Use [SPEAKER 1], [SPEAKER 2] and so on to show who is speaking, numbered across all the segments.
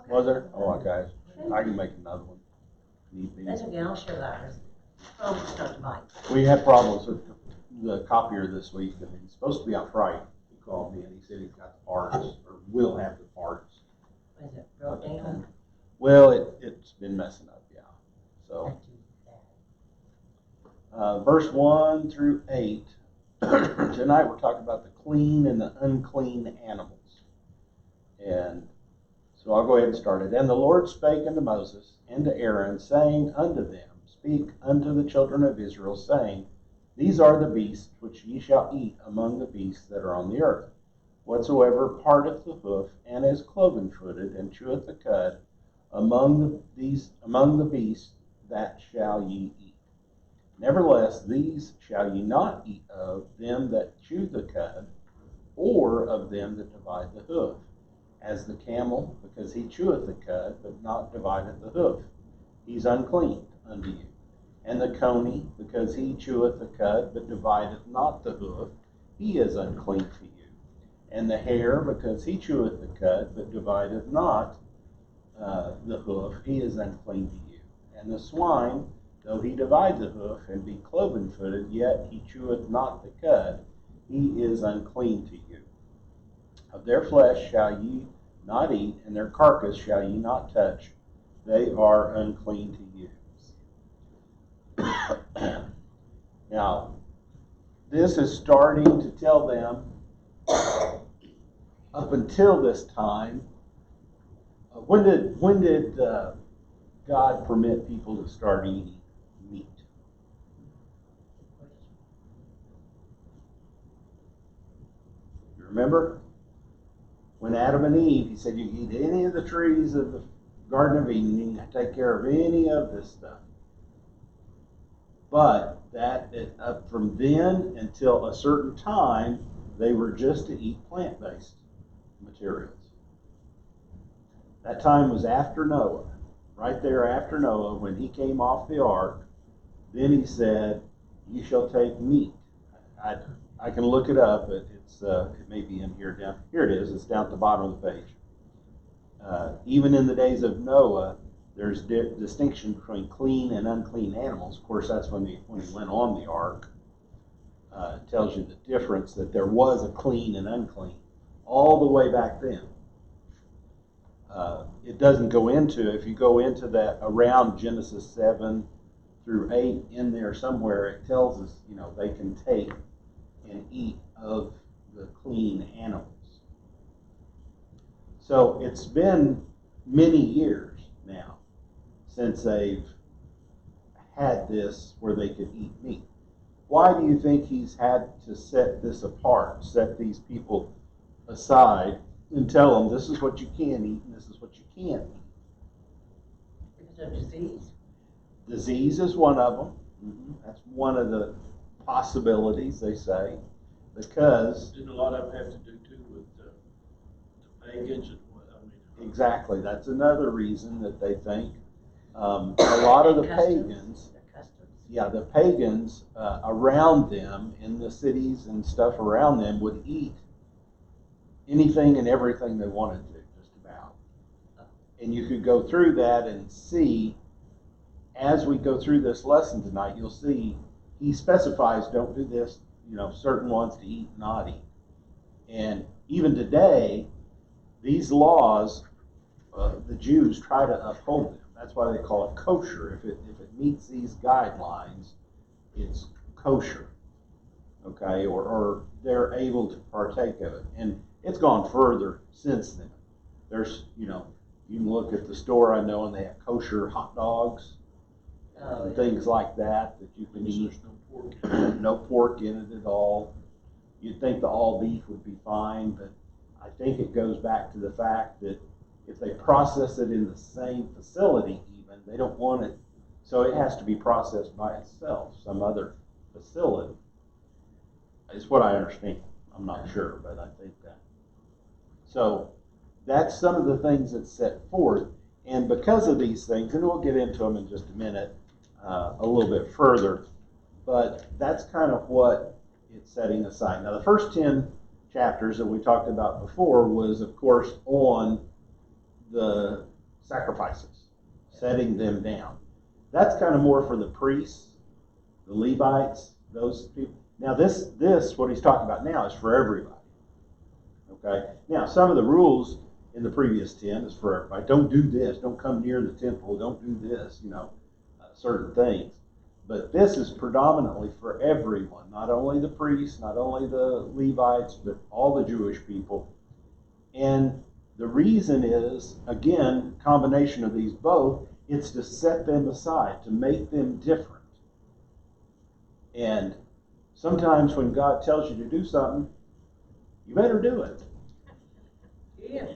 [SPEAKER 1] Was there? Oh, okay. I can make another one. Need be.
[SPEAKER 2] That's okay, I'll share ours. Oh, it's not mine.
[SPEAKER 1] We had problems with the copier this week, and he's supposed to be on Friday. He called me and he said he's got the parts, or will have the parts.
[SPEAKER 2] Is it broke down?
[SPEAKER 1] Well, it's been messing up, yeah. So,
[SPEAKER 2] Not too bad.
[SPEAKER 1] verse 1 through 8. Tonight we're talking about the clean and the unclean animals. And so I'll go ahead and start it. And the Lord spake unto Moses and to Aaron, saying unto them, Speak unto the children of Israel, saying, These are the beasts which ye shall eat among the beasts that are on the earth. Whatsoever parteth the hoof, and is cloven-footed, and cheweth the cud, among the beasts, that shall ye eat. Nevertheless, these shall ye not eat of them that chew the cud, or of them that divide the hoof, as the camel, because he cheweth the cud, but not divideth the hoof. He's unclean unto you. And the coney, because he cheweth the cud, but divideth not the hoof, he is unclean to you. And the hare, because he cheweth the cud, but divideth not the hoof, he is unclean to you. And the swine, though he divide the hoof, and be cloven-footed, yet he cheweth not the cud, he is unclean to you. Of their flesh shall ye not eat, and their carcass shall ye not touch. They are unclean to you. Now, this is starting to tell them, up until this time, when did God permit people to start eating meat? You remember? When Adam and Eve, he said, you can eat any of the trees of the Garden of Eden, you can take care of any of this stuff. But that up from then until a certain time, they were just to eat plant-based materials. That time was after Noah. Right there after Noah, when he came off the ark, then he said, you shall take meat. I can look it up, but it may be in here down. Here it is. It's down at the bottom of the page. Even in the days of Noah, there's distinction between clean and unclean animals. Of course, that's when he went on the ark. It tells you the difference, that there was a clean and unclean all the way back then. It doesn't go into, if you go into that around Genesis 7 through 8 in there somewhere, it tells us, they can take and eat of the clean animals. So it's been many years now since they've had this where they could eat meat. Why do you think he's had to set this apart, set these people aside, and tell them this is what you can eat and this is what you can't eat?
[SPEAKER 2] Because of disease.
[SPEAKER 1] Disease is one of them. That's one of the possibilities, they say, because
[SPEAKER 3] Didn't a lot of them have to do too with the pagans and what?
[SPEAKER 1] Exactly, that's another reason that they think a lot of the pagans, the pagans around them in the cities and stuff around them would eat anything and everything they wanted to, just about. And you could go through that and see, as we go through this lesson tonight, you'll see he specifies, don't do this, certain ones to eat, not eat. And even today, these laws, the Jews try to uphold them. That's why they call it kosher. If it meets these guidelines, it's kosher. Okay, or they're able to partake of it. And it's gone further since then. There's, you can look at the store I know, and they have kosher hot dogs and things like that you can eat.
[SPEAKER 3] There's no pork.
[SPEAKER 1] No pork in it at all. You'd think the all beef would be fine, but I think it goes back to the fact that if they process it in the same facility even, they don't want it, so it has to be processed by itself, some other facility. It's what I understand. I'm not sure, but I think that. So that's some of the things that's set forth, and because of these things, and we'll get into them in just a minute, a little bit further, but that's kind of what it's setting aside. Now, the first 10 chapters that we talked about before was, of course, on the sacrifices, setting them down. That's kind of more for the priests, the Levites, those people. Now this, what he's talking about now is for everybody. Okay? Now, some of the rules in the previous 10 is for everybody. Don't do this. Don't come near the temple. Don't do this, certain things. But this is predominantly for everyone, not only the priests, not only the Levites, but all the Jewish people. And the reason is, again, combination of these both, it's to set them aside, to make them different. And sometimes when God tells you to do something, you better do it.
[SPEAKER 2] Yeah.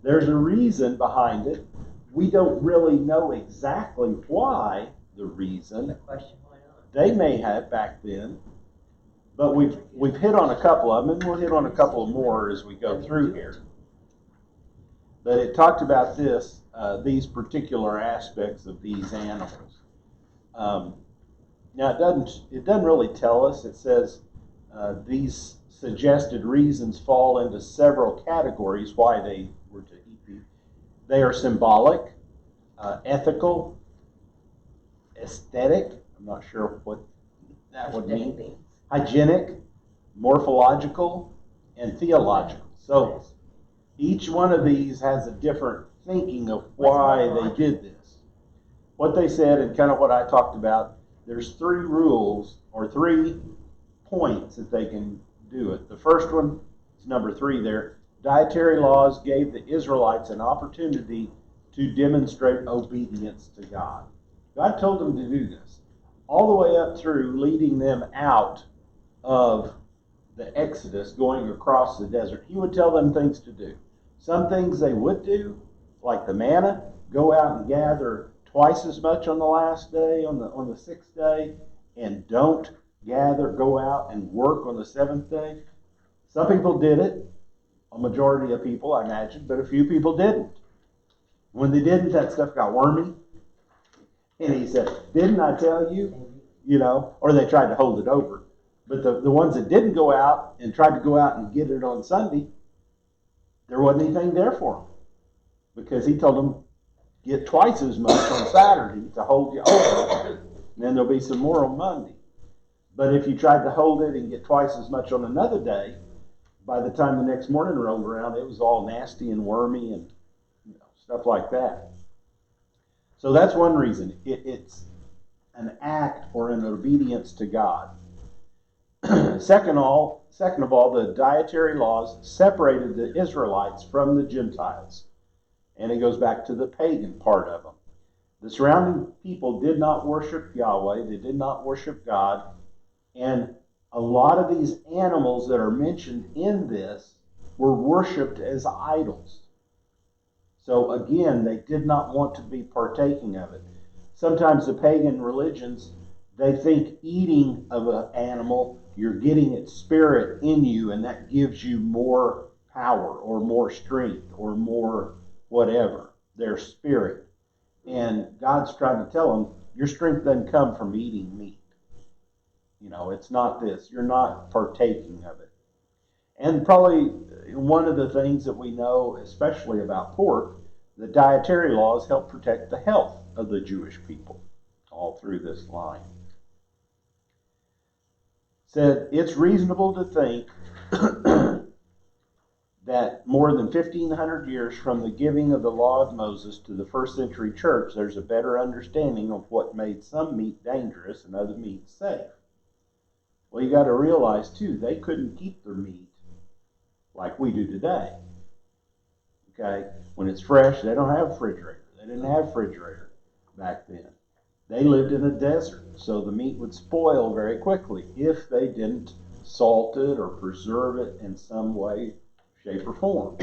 [SPEAKER 1] There's a reason behind it. We don't really know exactly why the reason.
[SPEAKER 2] The question, why not?
[SPEAKER 1] They may have back then, but we've hit on a couple of them, and we'll hit on a couple more as we go through here. But it talked about these particular aspects of these animals. Now it doesn't really tell us. It says these suggested reasons fall into several categories why they were to eat these. They are symbolic, ethical, aesthetic. I'm not sure what that would mean. Hygienic, morphological, and theological. So each one of these has a different thinking of why they did this. What they said, and kind of what I talked about, there's 3 rules or 3 points that they can do it. The first one is number 3 there. Dietary laws gave the Israelites an opportunity to demonstrate obedience to God. God told them to do this all the way up through leading them out of the Exodus, going across the desert. He would tell them things to do. Some things they would do, like the manna, go out and gather twice as much on the last day, on the 6th day, and don't go out and work on the 7th day. Some people did it, a majority of people, I imagine, but a few people didn't. When they didn't, that stuff got wormy. And he said, didn't I tell you? Or they tried to hold it over. But the ones that didn't go out and tried to go out and get it on Sunday, there wasn't anything there for them. Because he told them, get twice as much on Saturday to hold you over. And then there'll be some more on Monday. But if you tried to hold it and get twice as much on another day, by the time the next morning rolled around, it was all nasty and wormy and stuff like that. So that's one reason. It's an act or an obedience to God. Second of all, the dietary laws separated the Israelites from the Gentiles. And it goes back to the pagan part of them. The surrounding people did not worship Yahweh. They did not worship God. And a lot of these animals that are mentioned in this were worshipped as idols. So again, they did not want to be partaking of it. Sometimes the pagan religions, they think eating of an animal, you're getting its spirit in you, and that gives you more power or more strength or more whatever, their spirit. And God's trying to tell them, your strength doesn't come from eating meat. It's not this. You're not partaking of it. And probably one of the things that we know, especially about pork, the dietary laws help protect the health of the Jewish people all through this line. Said it's reasonable to think that more than 1,500 years from the giving of the law of Moses to the first century church, there's a better understanding of what made some meat dangerous and other meat safe. Well, you got to realize, too, they couldn't keep their meat like we do today. Okay? When it's fresh, they don't have a refrigerator. They didn't have a refrigerator back then. They lived in a desert, so the meat would spoil very quickly if they didn't salt it or preserve it in some way, shape, or form.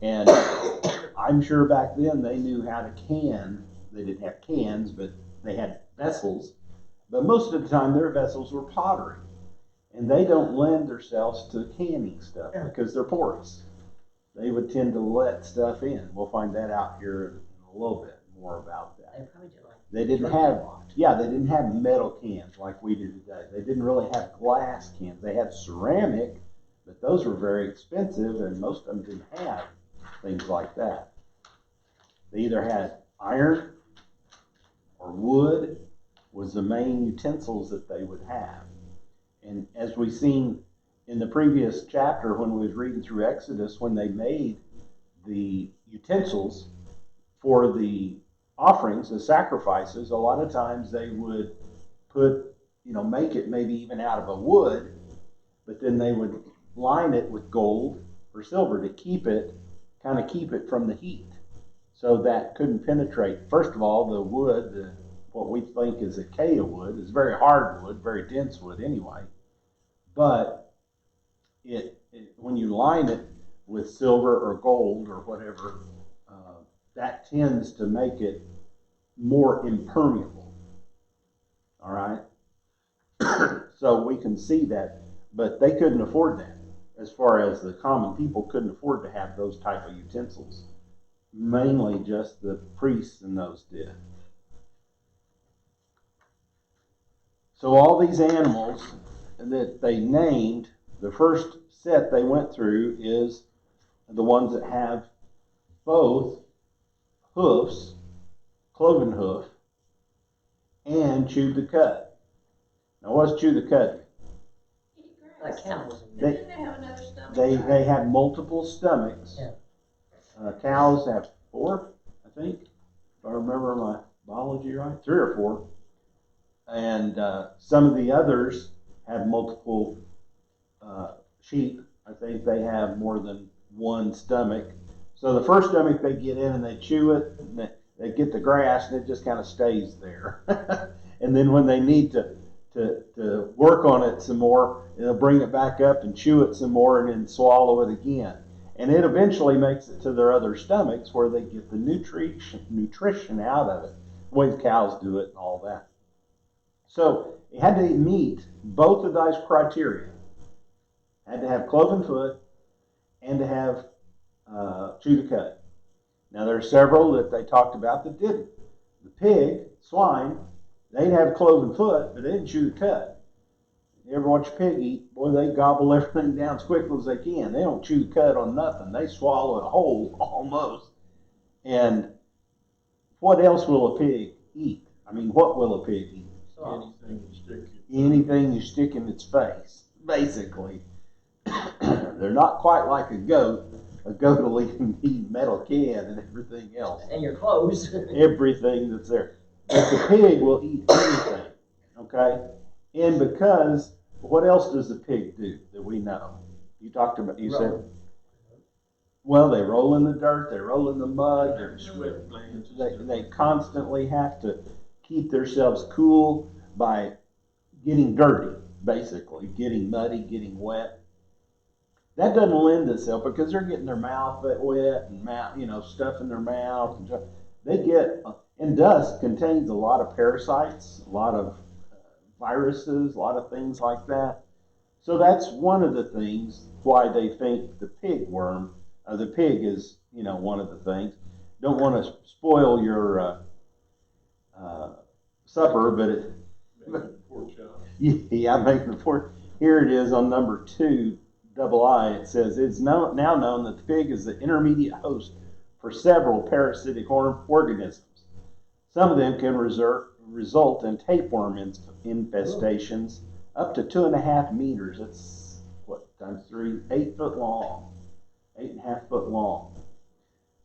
[SPEAKER 1] And I'm sure back then they knew how to can. They didn't have cans, but they had vessels. But most of the time their vessels were pottery. And they don't lend themselves to canning stuff because they're porous. They would tend to let stuff in. We'll find that out here in a little bit more about that.
[SPEAKER 2] They probably did like
[SPEAKER 1] They didn't have metal cans like we do today. They didn't really have glass cans. They had ceramic, but those were very expensive, and most of them didn't have things like that. They either had iron or wood was the main utensils that they would have. And as we've seen in the previous chapter when we was reading through Exodus, when they made the utensils for the offerings, the sacrifices, a lot of times they would put, make it maybe even out of a wood, but then they would line it with gold or silver to keep it from the heat, so that couldn't penetrate. First of all, the wood, what we think is acacia wood, is very hard wood, very dense wood anyway. But when you line it with silver or gold or whatever, that tends to make it more impermeable. All right? So we can see that, but they couldn't afford that. As far as the common people couldn't afford to have those type of utensils. Mainly just the priests and those did. So all these animals that they named, the first set they went through is the ones that have both hoofs, cloven hoof, and chewed the cud. Now what's chew the cud?
[SPEAKER 2] Like camels.
[SPEAKER 1] They
[SPEAKER 4] have another stomach.
[SPEAKER 1] they have multiple stomachs.
[SPEAKER 2] Yeah.
[SPEAKER 1] Cows have 4, I think, if I remember my biology right, 3 or 4. And some of the others have multiple. Sheep, I think they have more than one stomach. So the first stomach they get in and they chew it, and they get the grass, and it just kind of stays there. And then when they need to work on it some more, they'll bring it back up and chew it some more and then swallow it again. And it eventually makes it to their other stomachs where they get the nutrition out of it, the way the cows do it and all that. So it had to meet both of those criteria. Had to have cloven foot and to have chew the cud. Now there are several that they talked about that didn't. The pig, swine, they'd have cloven foot, but they didn't chew the cud. You ever watch a pig eat? Boy, they gobble everything down as quickly as they can. They don't chew the cud on nothing. They swallow it whole, almost. And what else will a pig eat? I mean, what will a pig eat?
[SPEAKER 2] So,
[SPEAKER 1] Anything you stick in its face, basically. They're not quite like a goat. A goat will even eat metal can and everything else.
[SPEAKER 2] and your clothes.
[SPEAKER 1] Everything that's there. But the pig will eat anything. Okay? And because, what else does the pig do that we know? You talked about, you said, well, they roll in the dirt, they roll in the mud, they constantly have to keep themselves cool by getting dirty, basically, getting muddy, getting wet. That doesn't lend itself because they're getting their mouth wet and stuff in their mouth. And they get, and dust contains a lot of parasites, a lot of viruses, a lot of things like that. So that's one of the things why they think the pig is, one of the things. Don't want to spoil your supper, but yeah, I'm making the pork. Here it is on number 2, double I. It says it's now known that the pig is the intermediate host for several parasitic organisms. Some of them can result in tapeworm infestations up to 2.5 meters. That's times 3, 8 foot long, 8.5 foot long.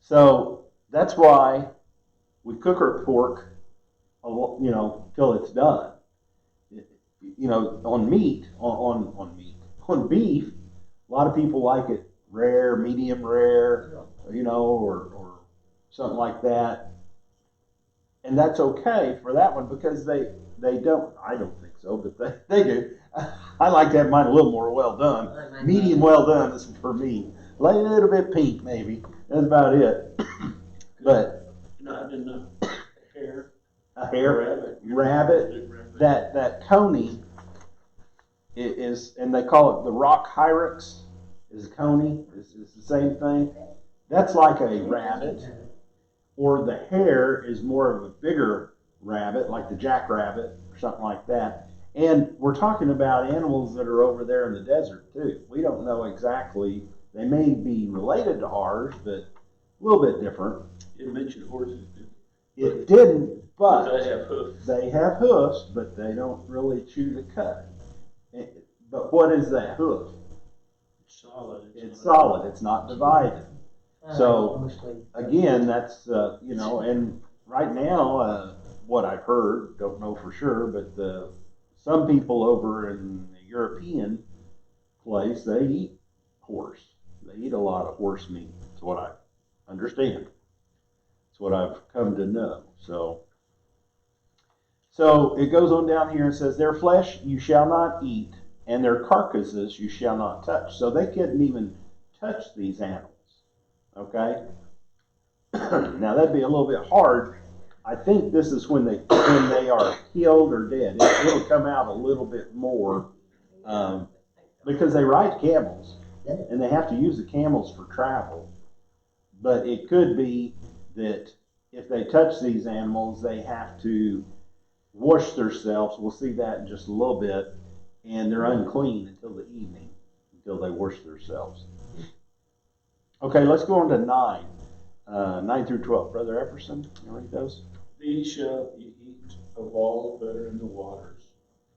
[SPEAKER 1] So that's why we cook our pork, till it's done. On meat, on beef, a lot of people like it rare, medium rare, or something like that. And that's okay for that one because they don't, I don't think so, but they do. I like to have mine a little more well done. Medium well done is for me. A little bit pink maybe. That's about it. But
[SPEAKER 3] not enough hair.
[SPEAKER 1] A rabbit. That coney is, and they call it the rock hyrax, is coney. It's the same thing. That's like a rabbit. Or the hare is more of a bigger rabbit, like the jackrabbit or something like that. And we're talking about animals that are over there in the desert too. We don't know exactly. They may be related to ours, but a little bit different.
[SPEAKER 3] It mentioned horses, did
[SPEAKER 1] It didn't,
[SPEAKER 3] but
[SPEAKER 1] but
[SPEAKER 3] they have hoofs.
[SPEAKER 1] they have hoofs, but they don't really chew the cud. But what is that hoof?
[SPEAKER 3] It's solid.
[SPEAKER 1] It's solid. It's not divided. So,
[SPEAKER 2] Mostly.
[SPEAKER 1] Again, that's, and right now, what I've heard, don't know for sure, but some people over in the European place, they eat horse. They eat a lot of horse meat. That's what I understand. That's what I've come to know. So it goes on down here and says, their flesh you shall not eat, and their carcasses you shall not touch. So they couldn't even touch these animals. Okay? Now that'd be a little bit hard. I think this is when they are killed or dead. It'll come out a little bit more because they ride camels and they have to use the camels for travel. But it could be that if they touch these animals, they have to wash themselves. We'll see that in just a little bit. And they're unclean until the evening, until they wash themselves. Okay, let's go on to 9. 9 through 12. Brother Epperson, you read those?
[SPEAKER 3] These shall ye eat of all that are in the waters,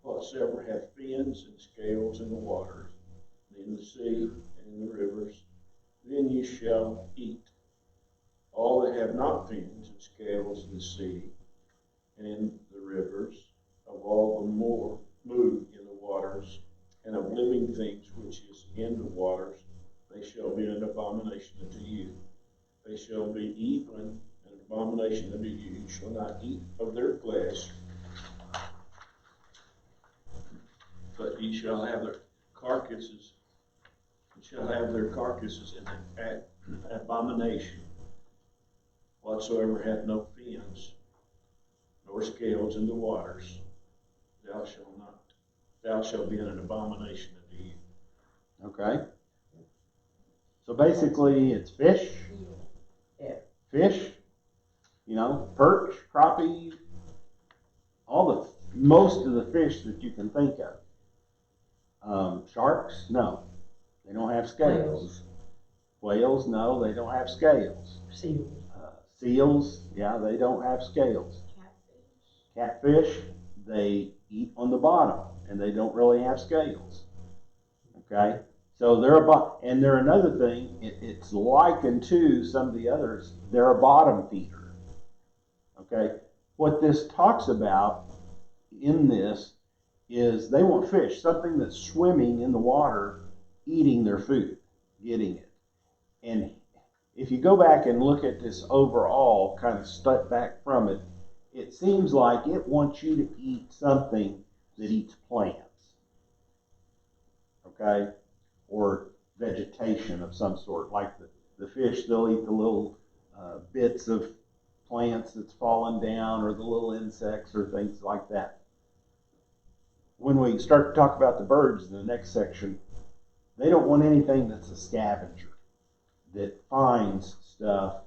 [SPEAKER 3] whatsoever hath fins and scales in the waters, in the sea and in the rivers, then ye shall eat. All that have not fins and scales in the sea and in the rivers, of all the more move in the waters, and of living things which is in the waters, they shall be an abomination unto you. They shall be even an abomination unto you. You shall not eat of their flesh, but ye shall have their carcasses. You shall have their carcasses in an abomination. Whatsoever hath no fins, nor scales in the waters, thou shalt not. Thou shalt be an abomination unto you.
[SPEAKER 1] Okay. So basically, it's fish.
[SPEAKER 2] Yeah.
[SPEAKER 1] Fish, perch, crappie, most of the fish that you can think of. Sharks, no, they don't have scales. Whales, no, they don't have scales.
[SPEAKER 2] Seals.
[SPEAKER 1] Seals, yeah, they don't have scales. Catfish, they eat on the bottom, and they don't really have scales. Okay, so they're another thing. It's likened to some of the others. They're a bottom feeder. Okay, what this talks about in this is they want fish, something that's swimming in the water, eating their food, getting it. And if you go back and look at this overall, kind of step back from it, it seems like it wants you to eat something that eats plants. Okay? Or vegetation of some sort. Like the fish, they'll eat the little bits of plants that's fallen down, or the little insects or things like that. When we start to talk about the birds in the next section, they don't want anything that's a scavenger, that finds stuff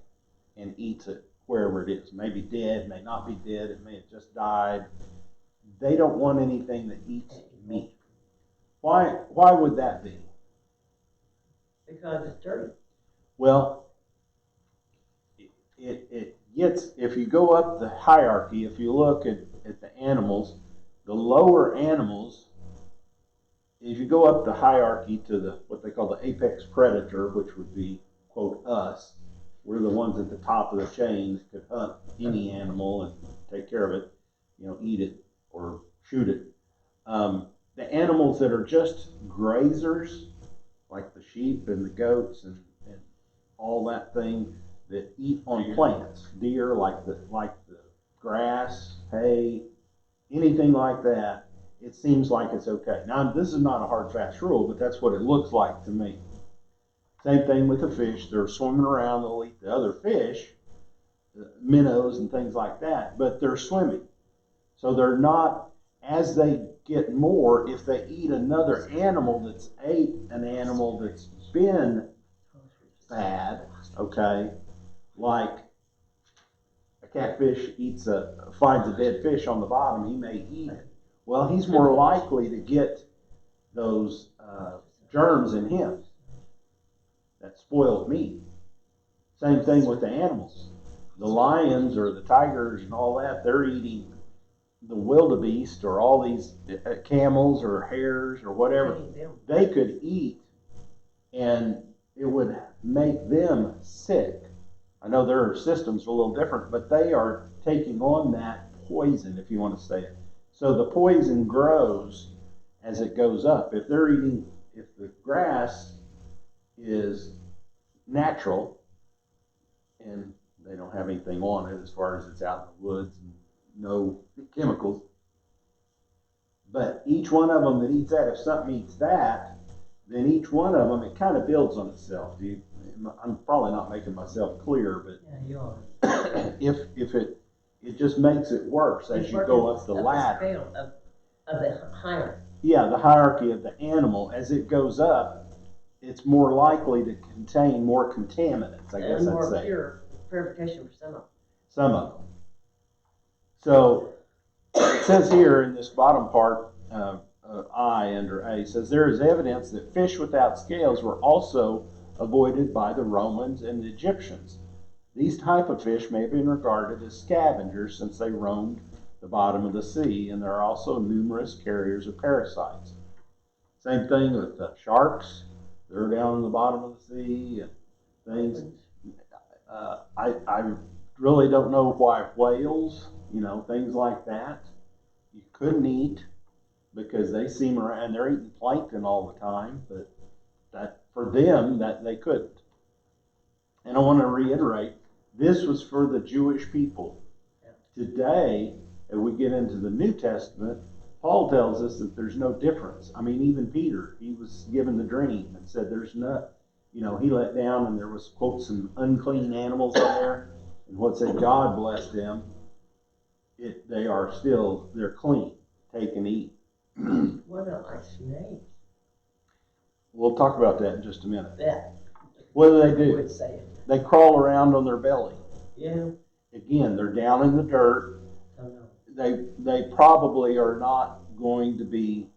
[SPEAKER 1] and eats it wherever it is. Maybe dead, may not be dead, it may have just died. They don't want anything that eats meat. Why would that be?
[SPEAKER 2] Because it's dirty.
[SPEAKER 1] Well, it gets, if you go up the hierarchy, if you look at the animals, the lower animals, if you go up the hierarchy to what they call the apex predator, which would be, quote, us, we're the ones at the top of the chain that could hunt any animal and take care of it, eat it or shoot it. The animals that are just grazers, like the sheep and the goats and all that thing that eat on plants, deer, like the grass, hay, anything like that, it seems like it's okay. Now, this is not a hard, fast rule, but that's what it looks like to me. Same thing with the fish. They're swimming around. They'll eat the other fish, the minnows and things like that, but they're swimming. So they're not, as they get more, if they eat another animal that's ate an animal that's been bad, okay, like a catfish finds a dead fish on the bottom, he may eat it. Well, he's more likely to get those germs in him, that spoiled meat. Same thing with the animals. the lions or the tigers and all that, they're eating the wildebeest or all these camels or hares or whatever. They could eat, and it would make them sick. I know their system's a little different, but they are taking on that poison, if you want to say it. So the poison grows as it goes up. If they're eating, if the grass is natural and they don't have anything on it as far as it's out in the woods and no chemicals, but each one of them that eats that, if something eats that, then each one of them, it kind of builds on itself. I'm probably not making myself clear, but
[SPEAKER 2] Yeah, you are.
[SPEAKER 1] if it just makes it worse as you go up the ladder.
[SPEAKER 2] Of the hierarchy.
[SPEAKER 1] Yeah, the hierarchy of the animal, as it goes up, it's more likely to contain more contaminants, I guess
[SPEAKER 2] And
[SPEAKER 1] I'd
[SPEAKER 2] more
[SPEAKER 1] say.
[SPEAKER 2] purification for some of them.
[SPEAKER 1] Some of them. So it says here in this bottom part, I under A, says there is evidence that fish without scales were also avoided by the Romans and the Egyptians. These type of fish may have been regarded as scavengers since they roamed the bottom of the sea, and there are also numerous carriers of parasites. Same thing with sharks. They're down in the bottom of the sea and things. I really don't know why whales, things like that, you couldn't eat because they seem around and they're eating plankton all the time, but that for them that they couldn't. And I want to reiterate, this was for the Jewish people. Today, as we get into the New Testament, Paul tells us that there's no difference. I mean, even Peter, he was given the dream and said there's not, he let down and there was, quote, some unclean animals in there. And what said God blessed them, they're clean, take and eat.
[SPEAKER 2] What about like snakes?
[SPEAKER 1] We'll talk about that in just a minute.
[SPEAKER 2] Yeah.
[SPEAKER 1] What do they
[SPEAKER 2] I
[SPEAKER 1] do?
[SPEAKER 2] would say it.
[SPEAKER 1] They crawl around on their belly.
[SPEAKER 2] Yeah.
[SPEAKER 1] Again, they're down in the dirt.
[SPEAKER 2] I know.
[SPEAKER 1] They probably are not going to be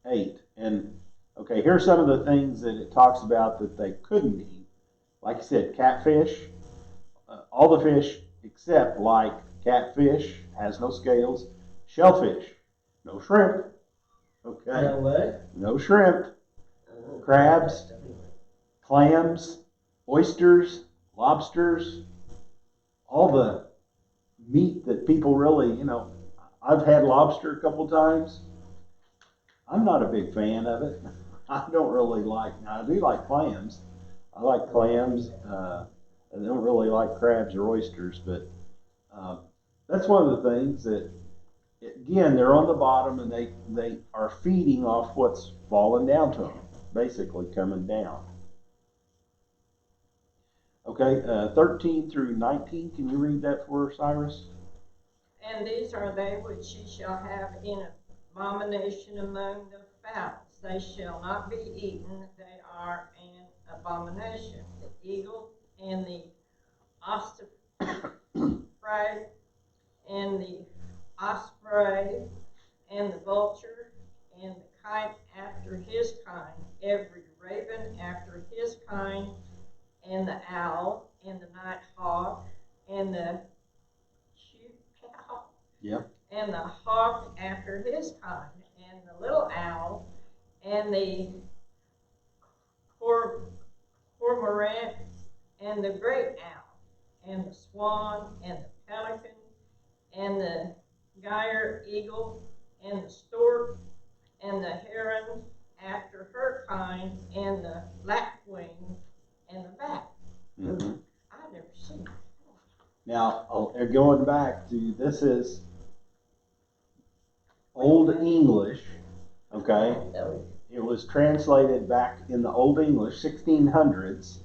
[SPEAKER 1] ate. And okay, here's some of the things that it talks about that they couldn't eat. Like I said, catfish, all the fish except like catfish has no scales, shellfish, no shrimp. Okay.
[SPEAKER 2] No what?
[SPEAKER 1] No shrimp, crabs, clams, oysters, lobsters, all the meat that people really, I've had lobster a couple times. I'm not a big fan of it. I don't really now I do like clams. I like clams. I don't really like crabs or oysters, but that's one of the things that, again, they're on the bottom and they are feeding off what's falling down to them, basically coming down. Okay, 13 through 19, can you read that for us, Cyrus?
[SPEAKER 4] And these are they which ye shall have in abomination among the fowls. They shall not be eaten, they are an abomination. The eagle and the osprey and the osprey and the vulture and the kite after his kind, every raven after his kind, and the owl and the night hawk and the
[SPEAKER 1] Yep.
[SPEAKER 4] and the hawk after his kind, and the little owl, and the cormorant, and the great owl, and the swan, and the pelican, and the gyre eagle, and the stork, and the heron after her kind, and the lapwing, and the bat.
[SPEAKER 1] Mm-hmm.
[SPEAKER 4] I've never seen that.
[SPEAKER 1] Now, going back to, this is Old English, okay? It was translated back in the Old English, 1600s,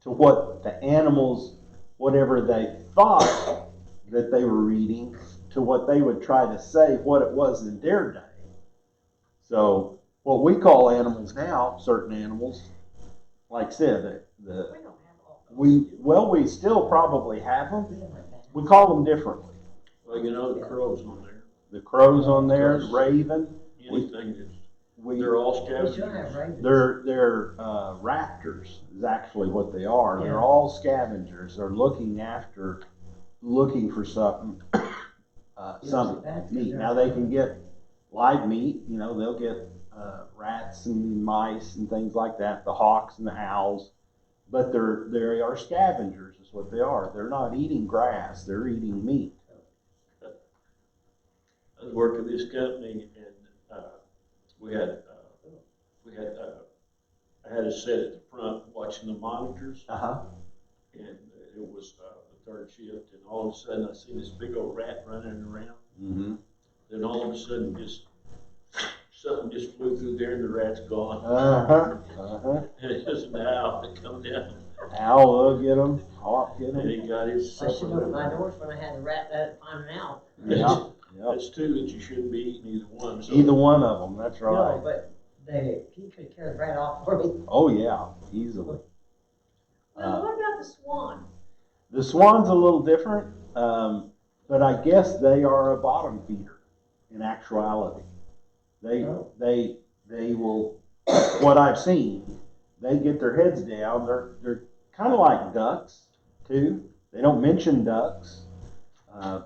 [SPEAKER 1] to what the animals, whatever they thought that they were reading, to what they would try to say what it was in their day. So, what we call animals now, certain animals, like I said,
[SPEAKER 4] We don't have all those.
[SPEAKER 1] we still probably have them. We call them differently.
[SPEAKER 3] Well, the crows on there.
[SPEAKER 1] The crow's on there, the raven.
[SPEAKER 3] Anything that's They're all
[SPEAKER 2] We should have
[SPEAKER 3] scavengers.
[SPEAKER 2] rabies.
[SPEAKER 1] they're raptors is actually what they are.
[SPEAKER 2] Yeah.
[SPEAKER 1] They're all scavengers. They're looking for something, some
[SPEAKER 2] That's
[SPEAKER 1] meat.
[SPEAKER 2] good.
[SPEAKER 1] Now they can get live meat. You know, they'll get rats and mice and things like that. The hawks and the owls, but they are scavengers. Is what they are. They're not eating grass. They're eating meat.
[SPEAKER 3] I was working this company, and I had a set at the front watching the monitors,
[SPEAKER 1] Uh-huh.
[SPEAKER 3] and it was the third shift, and all of a sudden I seen this big old rat running around.
[SPEAKER 1] Mm-hmm.
[SPEAKER 3] Then all of a sudden, something just flew through there, and the rat's gone.
[SPEAKER 1] Uh-huh. Uh-huh.
[SPEAKER 3] And it was an owl that come down,
[SPEAKER 1] Owl will get them. Hawk get
[SPEAKER 3] and
[SPEAKER 1] them.
[SPEAKER 3] he got his
[SPEAKER 2] I should
[SPEAKER 3] supper.
[SPEAKER 2] open my doors when I had a rat that find an owl.
[SPEAKER 1] Yeah. Yep.
[SPEAKER 3] That's two that you shouldn't be eating either one. So
[SPEAKER 1] Either one of them. That's right.
[SPEAKER 2] No, but he could carry the rat off for me.
[SPEAKER 1] Oh yeah, easily.
[SPEAKER 4] Well, what about the swan?
[SPEAKER 1] The swan's a little different, but I guess they are a bottom feeder in actuality. They will, what I've seen, they get their heads down. They're kind of like ducks too. They don't mention ducks,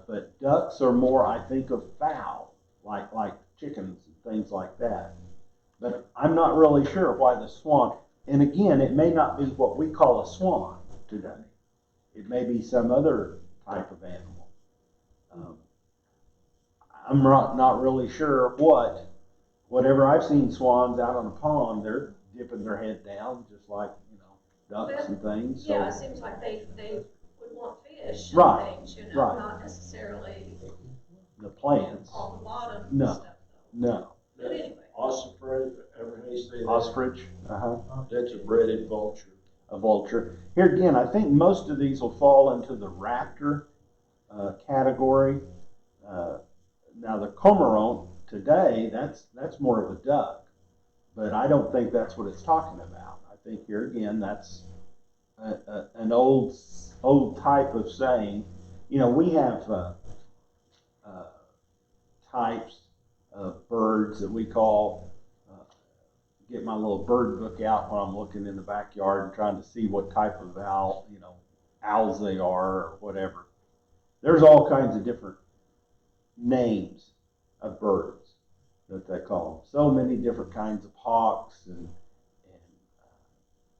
[SPEAKER 1] but ducks are more, I think, of fowl, like chickens and things like that. But I'm not really sure why the swan. And again, it may not be what we call a swan today. It may be some other type of animal. I'm not really sure what. Whatever I've seen swans out on a pond, they're dipping their head down just like, ducks and things. So,
[SPEAKER 4] Yeah, it seems like they would want fish and
[SPEAKER 1] Right,
[SPEAKER 4] things,
[SPEAKER 1] right.
[SPEAKER 4] not necessarily
[SPEAKER 1] the plants,
[SPEAKER 4] on the bottom
[SPEAKER 1] No.
[SPEAKER 4] and stuff though.
[SPEAKER 1] no.
[SPEAKER 4] But anyway.
[SPEAKER 3] ossifrage, ever how you say that?
[SPEAKER 1] Ostrich,
[SPEAKER 3] That's a breaded vulture.
[SPEAKER 1] a vulture. Here again, I think most of these will fall into the raptor category. Now the cormorant today, that's more of a duck, but I don't think that's what it's talking about. I think here again, that's an old type of saying. We have types of birds that we call. Get my little bird book out when I'm looking in the backyard and trying to see what type of owls they are or whatever. There's all kinds of different names of birds that they call them. So many different kinds of hawks and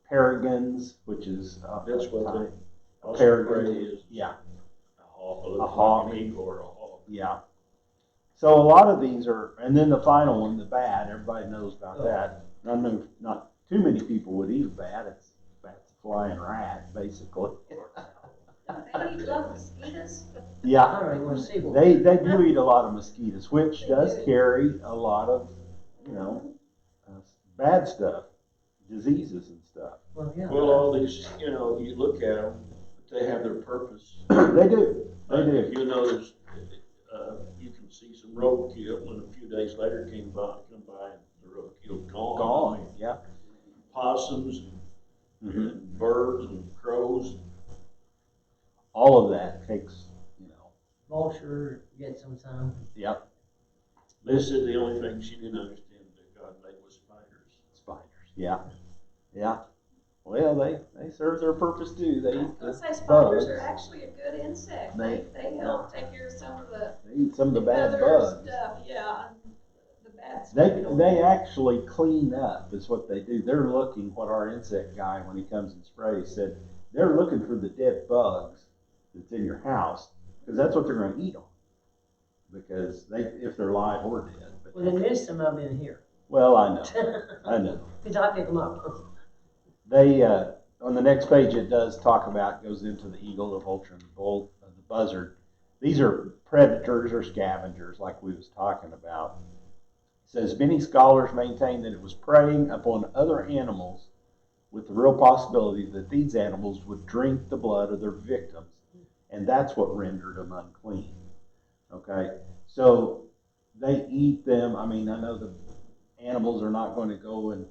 [SPEAKER 1] peregrines, which is
[SPEAKER 3] That's what
[SPEAKER 1] type.
[SPEAKER 3] the
[SPEAKER 1] Peregrine
[SPEAKER 3] ossifrage is.
[SPEAKER 1] Yeah,
[SPEAKER 3] A
[SPEAKER 1] hawk.
[SPEAKER 3] like an eagle or a hawk.
[SPEAKER 1] yeah. So a lot of these are, and then the final one, the bat. Everybody knows about that. I know not too many people would eat a bat. Bat's a flying rat, basically.
[SPEAKER 4] They eat love mosquitoes.
[SPEAKER 1] Yeah.
[SPEAKER 2] I don't even want to see one.
[SPEAKER 1] They do eat a lot of mosquitoes, which
[SPEAKER 4] They
[SPEAKER 1] does
[SPEAKER 4] do.
[SPEAKER 1] carry a lot of, bad stuff, diseases and stuff.
[SPEAKER 2] Well, yeah.
[SPEAKER 3] Well, all these, you look at them, they have their purpose.
[SPEAKER 1] They do. They do.
[SPEAKER 3] You know, you can see some roadkill, and a few days later come by, and the roadkill's gone.
[SPEAKER 1] Gone. Yeah.
[SPEAKER 3] Possums
[SPEAKER 1] Mhm.
[SPEAKER 3] and birds and crows.
[SPEAKER 1] All of that takes,
[SPEAKER 2] Vulture, get some time.
[SPEAKER 1] Yep.
[SPEAKER 3] They said the only thing she didn't understand that God made was spiders.
[SPEAKER 1] Spiders. Yeah. Yeah. Well, they serve their purpose too. They eat
[SPEAKER 4] Let's
[SPEAKER 1] the
[SPEAKER 4] say spiders
[SPEAKER 1] bugs.
[SPEAKER 4] are actually a good insect.
[SPEAKER 1] They-
[SPEAKER 4] They help take care of some of the
[SPEAKER 1] They eat some of the bad
[SPEAKER 4] other
[SPEAKER 1] bugs.
[SPEAKER 4] stuff, yeah, the bad stuff.
[SPEAKER 1] They actually clean up is what they do. They're looking, what our insect guy, when he comes and sprays, said, they're looking for the dead bugs that's in your house, because that's what they're going to eat on. Because if they're live or dead. But,
[SPEAKER 2] Well, there is some of them in here.
[SPEAKER 1] well, I know.
[SPEAKER 2] Because I pick them up.
[SPEAKER 1] They, on the next page, it does talk about, goes into the eagle, the vulture, and the buzzard. These are predators or scavengers, like we was talking about. It says, many scholars maintain that it was preying upon other animals with the real possibility that these animals would drink the blood of their victims, and that's what rendered them unclean. Okay? So they eat them. I mean, I know the animals are not going to go and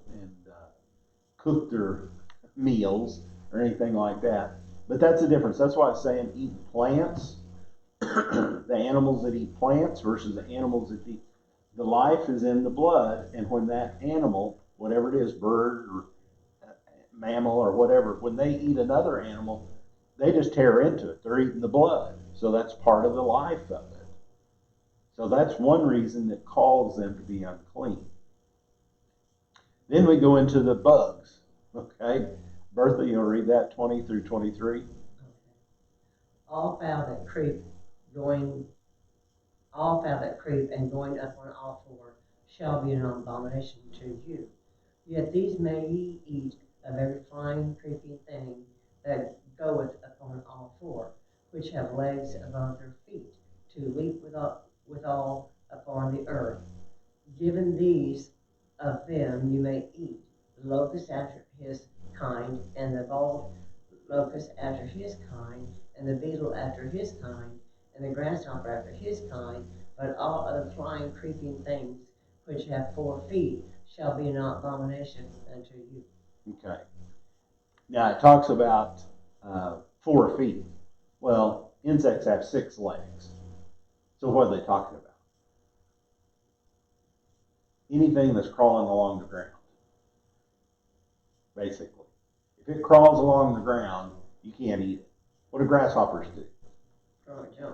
[SPEAKER 1] cook their meals or anything like that. But that's the difference. That's why it's saying eating plants, the animals that eat plants versus the animals that eat the life is in the blood, and when that animal, whatever it is, bird or mammal or whatever, when they eat another animal, they just tear into it. They're eating the blood. So that's part of the life of it. So that's one reason that calls them to be unclean. Then we go into the bugs. Okay? Bertha, you'll read that 20 through 23.
[SPEAKER 2] All fowl that creep and going up on all four shall be an abomination to you. Yet these may ye eat of every flying, creeping thing that goeth upon all four, which have legs above their feet, to leap withal upon the earth. Given these of them you may eat, the locust after his kind, and the bald locust after his kind, and the beetle after his kind, and the grasshopper after his kind, but all other flying, creeping things which have 4 feet shall be an abomination unto you.
[SPEAKER 1] Okay. Now it talks about 4 feet. Well, insects have 6 legs. So what are they talking about? Anything that's crawling along the ground, basically. If it crawls along the ground, you can't eat it. What do grasshoppers do?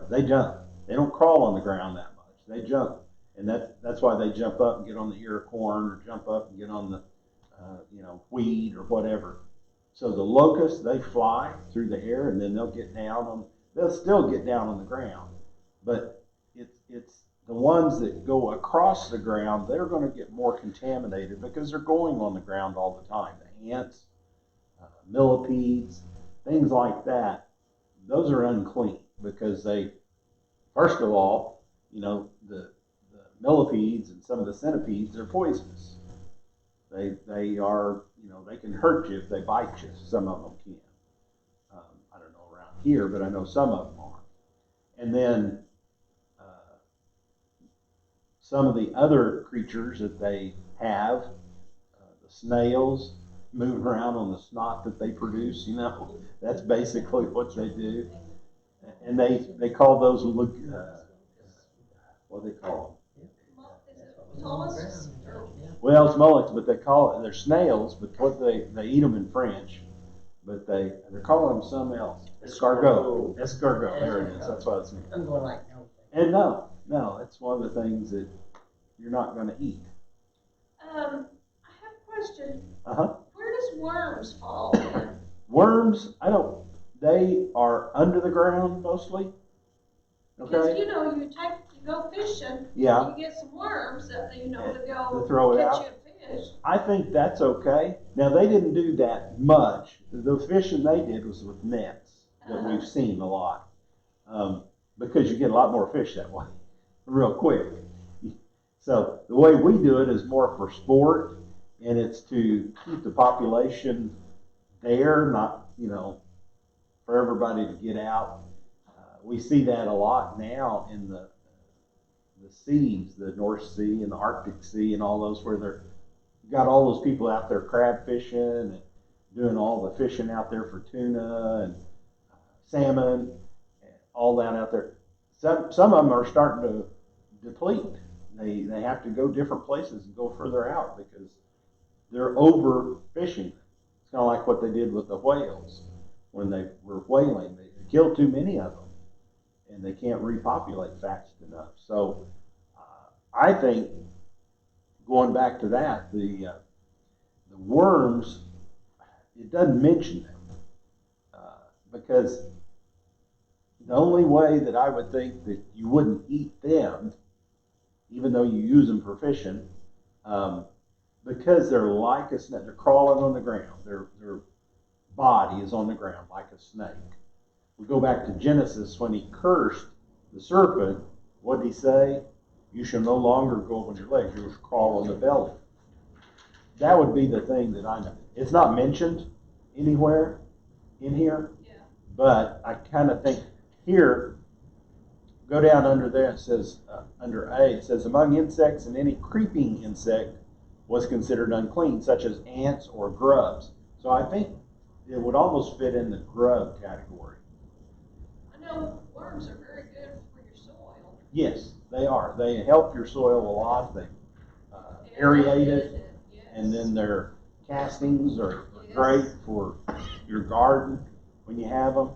[SPEAKER 1] They jump. They don't crawl on the ground that much. They jump. And that's why they jump up and get on the ear of corn, or jump up and get on the wheat or whatever. So the locusts, they fly through the air, and then they'll still get down on the ground. But it's the ones that go across the ground, they're going to get more contaminated because they're going on the ground all the time. The ants, millipedes, things like that, those are unclean because they, first of all, the millipedes and some of the centipedes, they're poisonous. They are, they can hurt you if they bite you. Some of them can. I don't know around here, but I know some of them are. And then some of the other creatures that they have, the snails, move around on the snot that they produce, that's basically what they do. And they call those, what do they call them?
[SPEAKER 4] Mollusks?
[SPEAKER 1] Well, it's mollusks, but they're snails, but what they eat them in French, but they're calling them something else. Escargot. There it is. That's what it's named.
[SPEAKER 2] I'm going like no.
[SPEAKER 1] And no, it's one of the things that you're not going to eat.
[SPEAKER 4] I have a question.
[SPEAKER 1] Uh-huh.
[SPEAKER 4] Where does worms fall in?
[SPEAKER 1] Worms, they are under the ground mostly.
[SPEAKER 4] Because
[SPEAKER 1] Okay.
[SPEAKER 4] you go fishing,
[SPEAKER 1] Yeah.
[SPEAKER 4] you get some worms that to
[SPEAKER 1] To
[SPEAKER 4] go
[SPEAKER 1] throw it
[SPEAKER 4] catch
[SPEAKER 1] out.
[SPEAKER 4] you a fish.
[SPEAKER 1] I think that's okay. Now, they didn't do that much. The fishing they did was with nets that we've seen a lot, because you get a lot more fish that way, real quick. So the way we do it is more for sport, and it's to keep the population there, not, for everybody to get out. We see that a lot now in the seas, the North Sea and the Arctic Sea and all those, where they're got all those people out there crab fishing and doing all the fishing out there for tuna and salmon and all that out there. Some of them are starting to deplete. They have to go different places and go further out because they're overfishing. It's kind of like what they did with the whales when they were whaling. They killed too many of them, and they can't repopulate fast enough. So I think, going back to that, the worms, it doesn't mention them because the only way that I would think that you wouldn't eat them, even though you use them for fishing, because they're like a snake. They're crawling on the ground. Their body is on the ground like a snake. We go back to Genesis when he cursed the serpent. What did he say? You shall no longer go on your legs. You shall crawl on the belly. That would be the thing that I know. It's not mentioned anywhere in here, but I kind of think here, go down under there, it says, under A, it says, among insects and any creeping insect was considered unclean, such as ants or grubs. So I think it would almost fit in the grub category.
[SPEAKER 4] I know worms are very good for your soil.
[SPEAKER 1] Yes, They are. They help your soil a lot. They aerate it,
[SPEAKER 4] Yes.
[SPEAKER 1] and then their castings are
[SPEAKER 4] Yes.
[SPEAKER 1] great for your garden when you have them.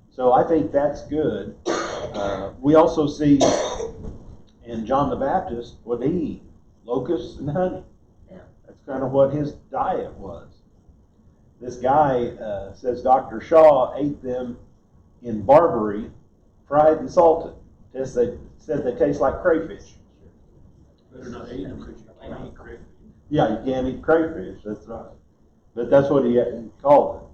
[SPEAKER 1] So I think that's good. We also see in John the Baptist what he eat, locusts and honey.
[SPEAKER 2] Yeah.
[SPEAKER 1] That's kind of what his diet was. This guy says Dr. Shaw ate them in Barbary, fried and salted. They said they taste like crayfish.
[SPEAKER 3] Better not eat them because you can't eat crayfish.
[SPEAKER 1] Yeah, you can't eat crayfish, that's right. But that's what he called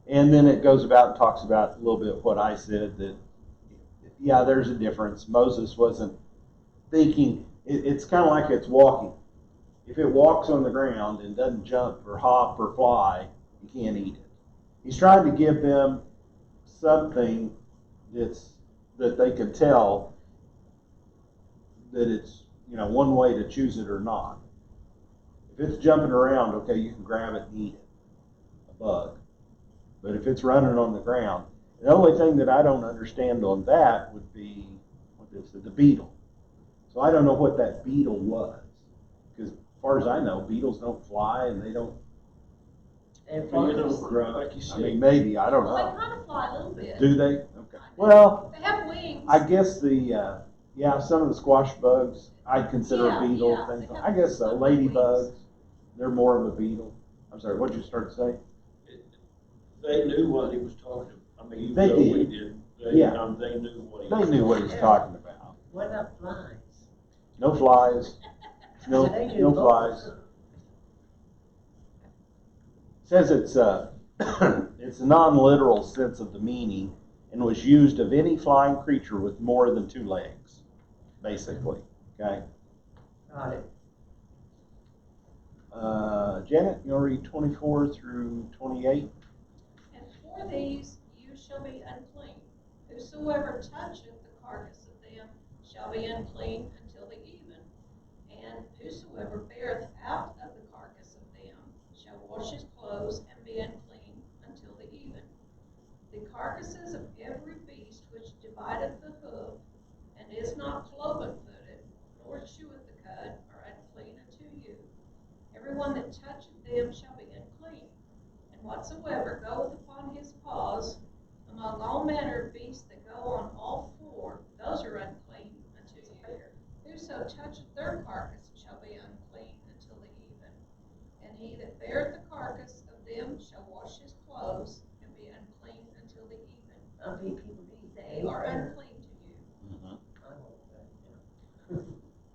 [SPEAKER 1] it. And then it goes about and talks about a little bit what I said, that, yeah, there's a difference. Moses wasn't thinking, it's kind of like it's walking. If it walks on the ground and doesn't jump or hop or fly, you can't eat it. He's trying to give them something that they can tell that it's, one way to choose it or not. If it's jumping around, okay, you can grab it and eat it, a bug. But if it's running on the ground, the only thing that I don't understand on that would be, the beetle. So I don't know what that beetle was. Because as far as I know, beetles don't fly and they don't,
[SPEAKER 2] And
[SPEAKER 3] Like you
[SPEAKER 1] I
[SPEAKER 3] said.
[SPEAKER 1] mean, maybe, I don't
[SPEAKER 4] Well, they
[SPEAKER 1] know.
[SPEAKER 4] kind of fly a little bit.
[SPEAKER 1] Do they? Okay. Well,
[SPEAKER 4] They have wings.
[SPEAKER 1] I guess some of the squash bugs I'd consider
[SPEAKER 4] Yeah,
[SPEAKER 1] a beetle.
[SPEAKER 4] yeah,
[SPEAKER 1] Things
[SPEAKER 4] they
[SPEAKER 1] like,
[SPEAKER 4] have
[SPEAKER 1] I guess so.
[SPEAKER 4] some wings.
[SPEAKER 1] Ladybugs, they're more of a beetle. I'm sorry, what'd you start to say?
[SPEAKER 3] They knew what he was talking about. I mean, even
[SPEAKER 1] They
[SPEAKER 3] though
[SPEAKER 1] did.
[SPEAKER 3] we didn't,
[SPEAKER 1] Yeah.
[SPEAKER 3] they knew what he
[SPEAKER 1] They
[SPEAKER 3] was
[SPEAKER 1] knew what he was talking about.
[SPEAKER 2] what about flies?
[SPEAKER 1] No flies. No,
[SPEAKER 2] They do
[SPEAKER 1] no
[SPEAKER 2] both.
[SPEAKER 1] flies. It says it's it's a non-literal sense of the meaning and was used of any flying creature with more than 2 legs, basically. Okay.
[SPEAKER 2] Got it.
[SPEAKER 1] Janet, you want to read 24 through 28?
[SPEAKER 4] And for these you shall be unclean. Whosoever toucheth the carcass of them shall be unclean until the even. And whosoever beareth out of the carcass of them shall wash his clothes and be unclean until the even. The carcasses of every beast which divideth the hoof, and is not cloven-footed, nor cheweth the cud, are unclean unto you. Everyone that toucheth them shall be unclean. And whatsoever goeth upon his paws, among all manner of beasts that go on all 4, those are unclean unto you. Whoso toucheth their carcass shall be unclean until the even. And he that beareth the carcass of them shall wash his clothes and be unclean until the even. They are unclean to you.
[SPEAKER 1] Mm-hmm.
[SPEAKER 2] I won't say,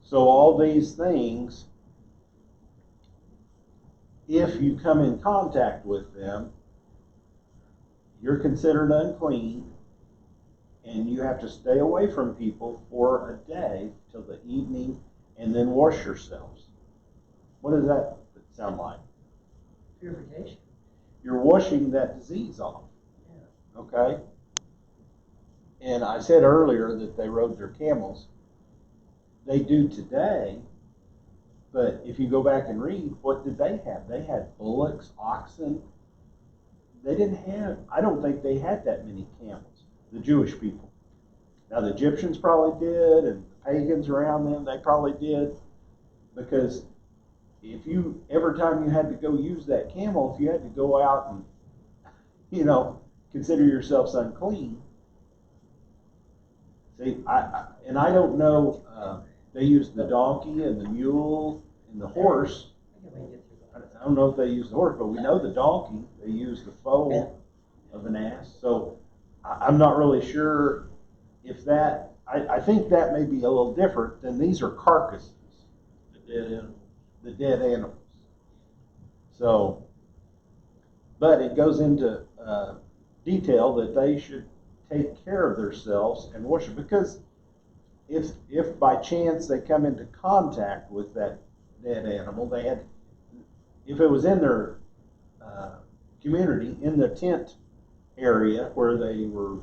[SPEAKER 1] So all these things, if you come in contact with them, you're considered unclean, and you have to stay away from people for a day till the evening, and then wash yourselves. What does that sound like?
[SPEAKER 2] purification.
[SPEAKER 1] You're washing that disease off.
[SPEAKER 2] Yeah.
[SPEAKER 1] Okay? And I said earlier that they rode their camels. They do today, but if you go back and read, what did they have? They had bullocks, oxen. They didn't have, I don't think they had that many camels, the Jewish people. Now the Egyptians probably did, and the pagans around them, they probably did, because every time you had to go use that camel, if you had to go out and, consider yourselves unclean. See, I don't know, they used the donkey and the mule and the horse. I don't know if they used the horse, but we know the donkey, they used the foal of an ass. So I'm not really sure if that, I think that may be a little different than these are carcasses, the dead animals. So, but it goes into detail that they should take care of themselves and wash it, because if by chance they come into contact with that dead animal, if it was in their community, in the tent area where they were,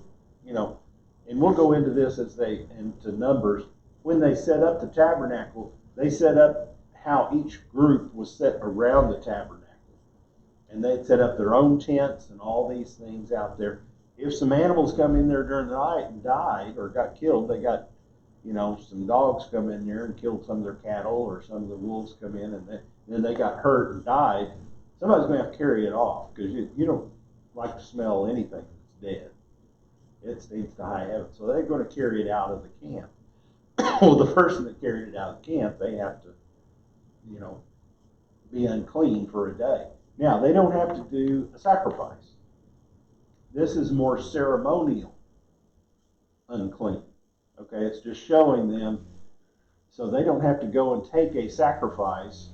[SPEAKER 1] and we'll go into this into Numbers, when they set up the tabernacle, they set up how each group was set around the tabernacle. And they'd set up their own tents and all these things out there. If some animals come in there during the night and died or got killed, they got, some dogs come in there and killed some of their cattle, or some of the wolves come in and then they got hurt and died, somebody's going to have to carry it off, because you don't like to smell anything that's dead. It stinks to high heaven. So they're going to carry it out of the camp. Well, the person that carried it out of the camp, they have to, be unclean for a day. Now, they don't have to do a sacrifice. This is more ceremonial unclean. Okay, it's just showing them, so they don't have to go and take a sacrifice,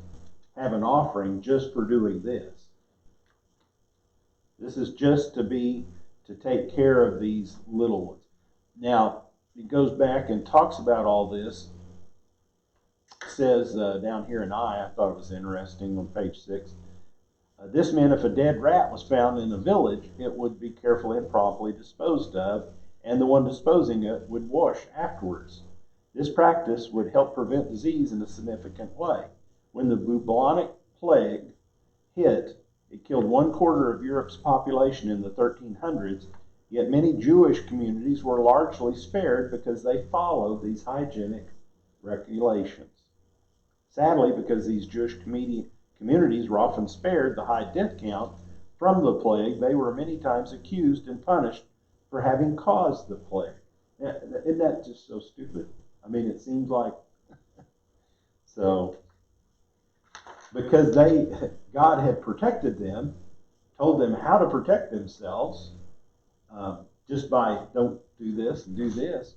[SPEAKER 1] have an offering just for doing this. This is just to take care of these little ones. Now, it goes back and talks about all this. It says down here in I thought it was interesting on page 6. This meant if a dead rat was found in a village, it would be carefully and promptly disposed of, and the one disposing it would wash afterwards. This practice would help prevent disease in a significant way. When the bubonic plague hit, it killed 1/4 of Europe's population in the 1300s, yet many Jewish communities were largely spared because they followed these hygienic regulations. Sadly, because these Jewish communities were often spared the high death count from the plague, they were many times accused and punished for having caused the plague. Isn't that just so stupid? I mean, it seems like so. Because God had protected them, told them how to protect themselves, just by don't do this and do this,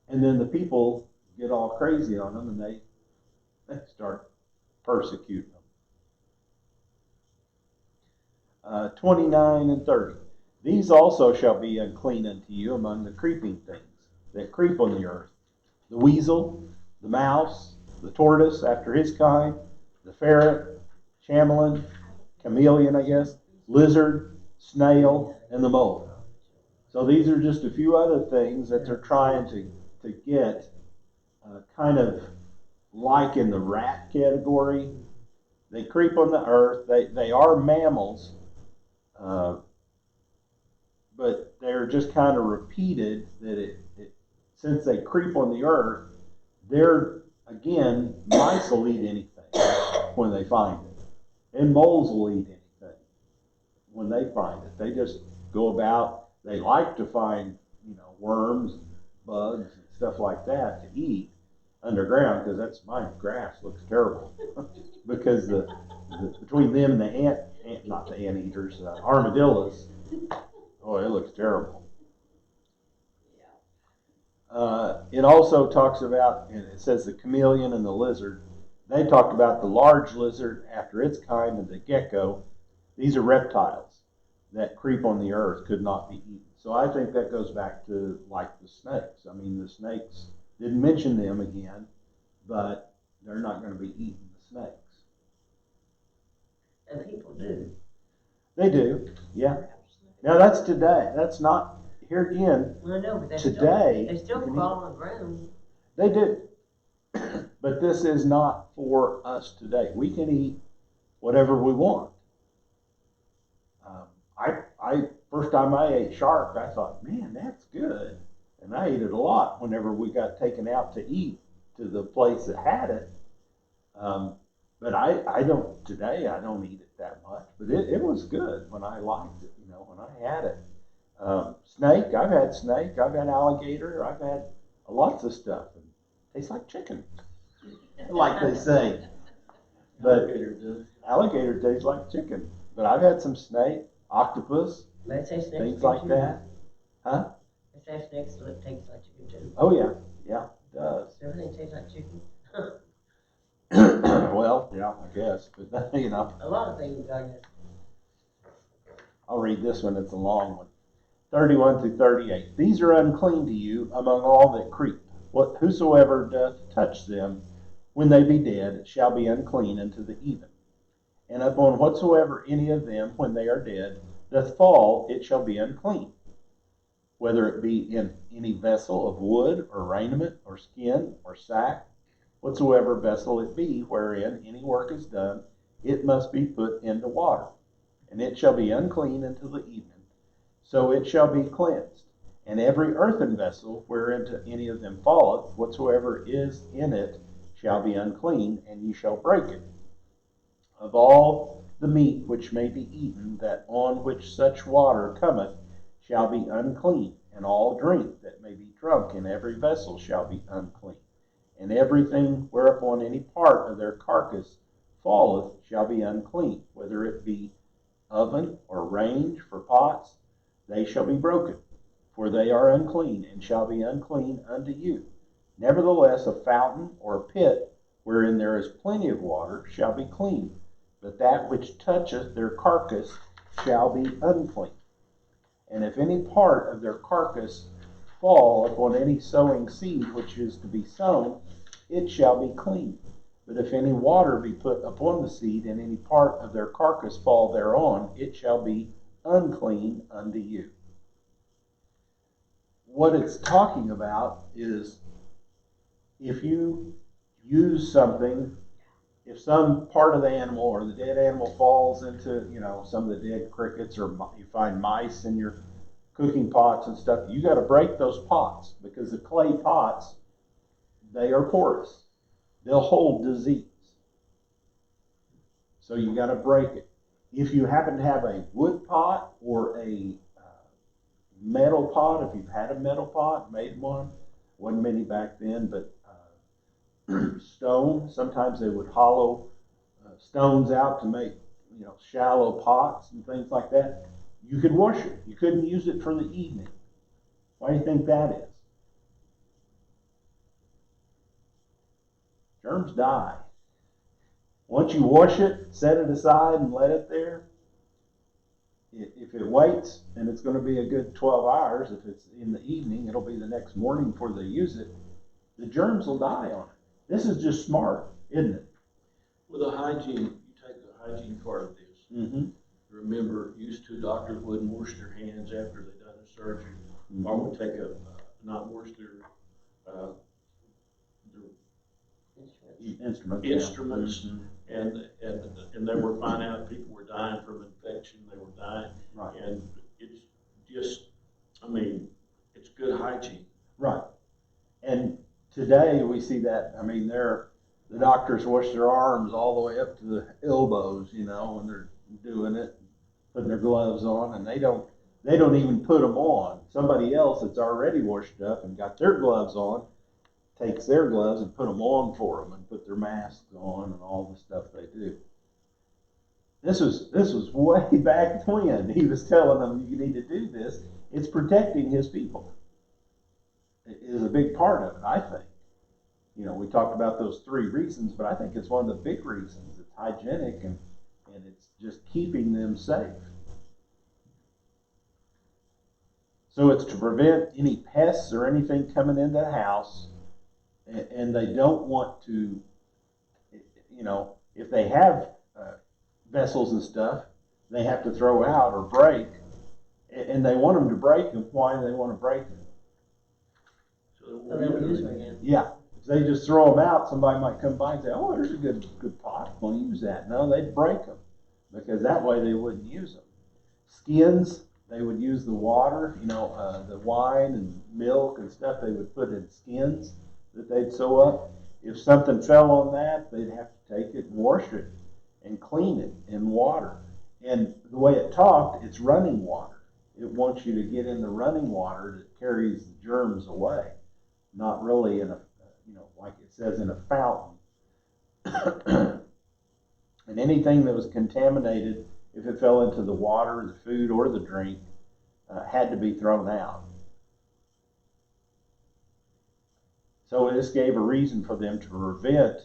[SPEAKER 1] and then the people get all crazy on them and they start persecuting them. 29 and 30. These also shall be unclean unto you among the creeping things that creep on the earth: the weasel, the mouse, the tortoise after his kind, the ferret, chameleon, chameleon, lizard, snail, and the mole. So these are just a few other things that they're trying to get kind of like in the rat category. They creep on the earth. They are mammals, but they're just kind of repeated that since they creep on the earth, mice will eat anything when they find it. And moles will eat anything when they find it. They just go about, they like to find, worms, bugs, and stuff like that to eat underground, because my grass looks terrible. Because between them and the not the anteaters, armadillos, oh, it looks terrible. It also talks about, and it says the chameleon and the lizard. They talked about the large lizard after its kind and the gecko. These are reptiles that creep on the earth, could not be eaten. So I think that goes back to like the snakes. I mean, the snakes, didn't mention them again, but they're not going to be eating the snakes.
[SPEAKER 2] And people do.
[SPEAKER 1] They do, yeah. Now that's today. That's not, here again,
[SPEAKER 2] Well, I know, but
[SPEAKER 1] today.
[SPEAKER 2] They still crawl on the ground.
[SPEAKER 1] They do. But this is not for us today. We can eat whatever we want. First time I ate shark, I thought, man, that's good. And I ate it a lot whenever we got taken out to eat to the place that had it. But I don't eat it that much. But it was good when I liked it, when I had it. Snake, I've had snake, I've had alligator, I've had lots of stuff. And it tastes like chicken, like they say. But alligator tastes like chicken. But I've had some snake, octopus, things like that. Huh?
[SPEAKER 2] They say snakes tastes like chicken too.
[SPEAKER 1] Oh yeah, it does.
[SPEAKER 2] So everything tastes like chicken.
[SPEAKER 1] Well, yeah, I guess, but
[SPEAKER 2] A lot of things, I guess.
[SPEAKER 1] I'll read this one. It's a long one. 31 through 38. These are unclean to you among all that creep. Whosoever doth touch them, when they be dead, shall be unclean unto the even. And upon whatsoever any of them, when they are dead, doth fall, it shall be unclean. Whether it be in any vessel of wood, or raiment, or skin, or sack, whatsoever vessel it be, wherein any work is done, it must be put into water, and it shall be unclean until the evening. so it shall be cleansed. And every earthen vessel whereinto any of them falleth, whatsoever is in it shall be unclean, and ye shall break it. Of all the meat which may be eaten, that on which such water cometh, shall be unclean, and all drink that may be drunk in every vessel shall be unclean. And everything whereupon any part of their carcass falleth shall be unclean, whether it be oven or range for pots, they shall be broken, for they are unclean, and shall be unclean unto you. Nevertheless, a fountain or a pit, wherein there is plenty of water, shall be clean, but that which toucheth their carcass shall be unclean. And if any part of their carcass fall upon any sowing seed which is to be sown, it shall be clean. But if any water be put upon the seed, and any part of their carcass fall thereon, it shall be unclean unto you. What it's talking about is if you use something, if some part of the animal or the dead animal falls into, some of the dead crickets, or you find mice in your cooking pots and stuff, you got to break those pots, because the clay pots, they are porous. They'll hold disease. So you got to break it. If you happen to have a wood pot or a metal pot, if you've had a metal pot, made one, wasn't many back then, but stone, sometimes they would hollow stones out to make, shallow pots and things like that. You could wash it. You couldn't use it for the evening. Why do you think that is? Germs die. Once you wash it, set it aside and let it there, if it waits, and it's going to be a good 12 hours, if it's in the evening, it'll be the next morning before they use it, the germs will die on it. This is just smart, isn't it?
[SPEAKER 3] With the hygiene, you take the hygiene part of this.
[SPEAKER 1] Mm-hmm.
[SPEAKER 3] Remember, used to doctors wouldn't wash their hands after they'd done the surgery, or would take not wash their instruments,
[SPEAKER 1] mm-hmm.
[SPEAKER 3] and they were finding out people were dying from infection. They were dying,
[SPEAKER 1] right.
[SPEAKER 3] And it's just, it's good hygiene,
[SPEAKER 1] right? And today we see that. The doctors wash their arms all the way up to the elbows, when they're doing it, putting their gloves on, and they don't even put them on. Somebody else that's already washed up and got their gloves on takes their gloves and put them on for them, and put their masks on and all the stuff they do. This was way back when he was telling them you need to do this. It's protecting his people. It is a big part of it, I think. We talked about those 3 reasons, but I think it's one of the big reasons. It's hygienic, and it's just keeping them safe. So it's to prevent any pests or anything coming into the house, and they don't want to, if they have vessels and stuff, they have to throw out or break, and they want them to break them. Why do they want to break them?
[SPEAKER 3] so
[SPEAKER 2] So they'll use it again.
[SPEAKER 1] Yeah. If they just throw them out, somebody might come by and say, "Oh, there's a good pot. I'm going to use that." No, they'd break them, because that way they wouldn't use them. Skins, they would use the water, the wine and milk and stuff they would put in skins that they'd sew up. If something fell on that, they'd have to take it and wash it and clean it in water. And the way it talked, it's running water. It wants you to get in the running water that carries the germs away, not really in a, like it says, in a fountain. And anything that was contaminated, if it fell into the water, the food, or the drink, had to be thrown out. So this gave a reason for them to prevent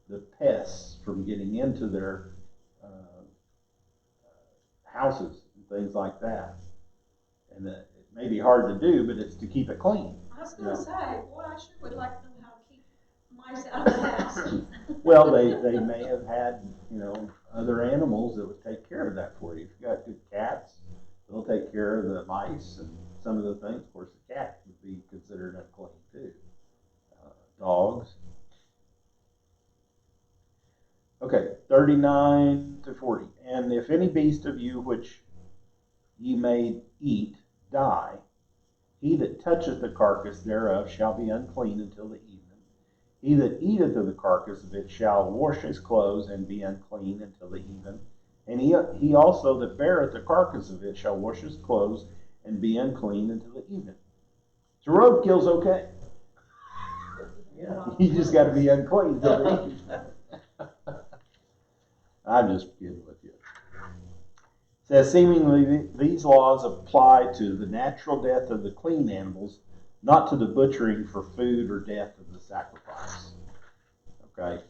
[SPEAKER 1] the pests from getting into their houses and things like that. And it may be hard to do, but it's to keep it clean.
[SPEAKER 4] I was going to say, boy, I sure would like to know how to keep mice out of the house.
[SPEAKER 1] Well, they may have had, other animals that would take care of that for you. If you got good cats, they'll take care of the mice and some of the things. Of course, the cat would be considered unclean too. Dogs. Okay, 39 to 40. And if any beast of you which ye may eat, die, he that toucheth the carcass thereof shall be unclean until the evening. He that eateth of the carcass of it shall wash his clothes and be unclean until the even. And he also that beareth the carcass of it shall wash his clothes and be unclean until the even. So roadkill's okay.
[SPEAKER 2] Yeah.
[SPEAKER 1] You just got to be unclean until the evening. I'm just kidding with you. It says, seemingly these laws apply to the natural death of the clean animals, not to the butchering for food or death of the sacrifice. Okay?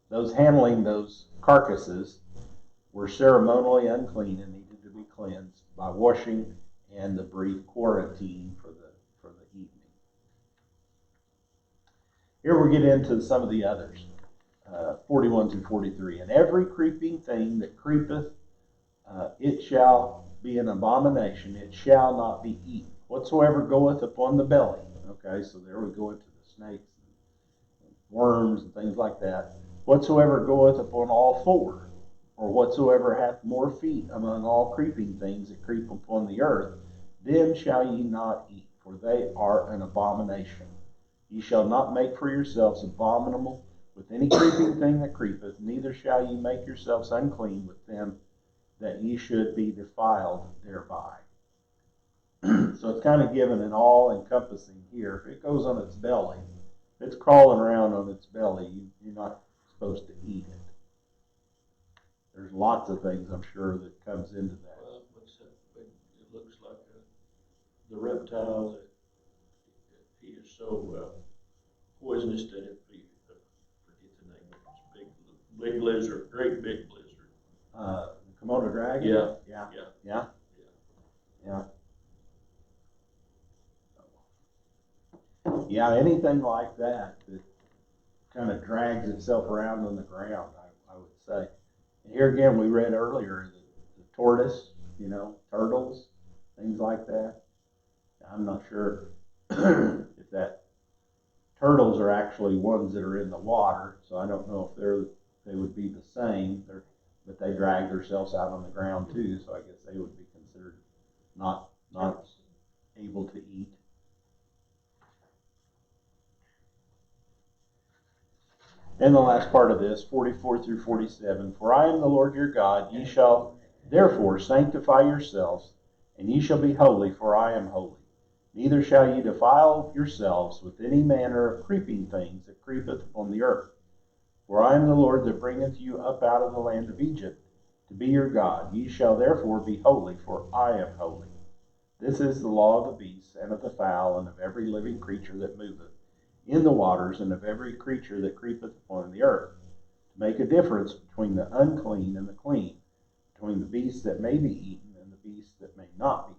[SPEAKER 1] Those handling those carcasses were ceremonially unclean and needed to be cleansed by washing and the brief quarantine for the evening. Here we get into some of the others, 41 through 43. And every creeping thing that creepeth, it shall be an abomination, it shall not be eaten. Whatsoever goeth upon the belly. Okay, so there we go into the snakes and worms and things like that. Whatsoever goeth upon all four, or whatsoever hath more feet among all creeping things that creep upon the earth, them shall ye not eat, for they are an abomination. Ye shall not make for yourselves abominable with any creeping thing that creepeth, neither shall ye make yourselves unclean with them, that ye should be defiled thereby. So it's kind of given an all-encompassing here. If it goes on its belly, if it's crawling around on its belly, you're not supposed to eat it. There's lots of things, I'm sure, that comes into that.
[SPEAKER 3] Well, it looks like the reptile that he is so poisonous that it be, forget the name of it, it's big lizard, great big lizard.
[SPEAKER 1] The Komodo dragon?
[SPEAKER 3] Yeah.
[SPEAKER 1] Yeah.
[SPEAKER 3] Yeah.
[SPEAKER 1] Yeah. Yeah. Yeah, anything like that kind of drags itself around on the ground, I would say. And here again, we read earlier the tortoise, turtles, things like that. I'm not sure if that turtles are actually ones that are in the water, so I don't know if they would be the same, but they drag themselves out on the ground too, so I guess they would be considered not able to eat. And the last part of this, 44 through 47, for I am the Lord your God, ye shall therefore sanctify yourselves, and ye shall be holy, for I am holy. Neither shall ye defile yourselves with any manner of creeping things that creepeth upon the earth. For I am the Lord that bringeth you up out of the land of Egypt, to be your God. Ye shall therefore be holy, for I am holy. This is the law of the beasts, and of the fowl, and of every living creature that moveth in the waters, and of every creature that creepeth upon the earth, to make a difference between the unclean and the clean, between the beasts that may be eaten and the beasts that may not be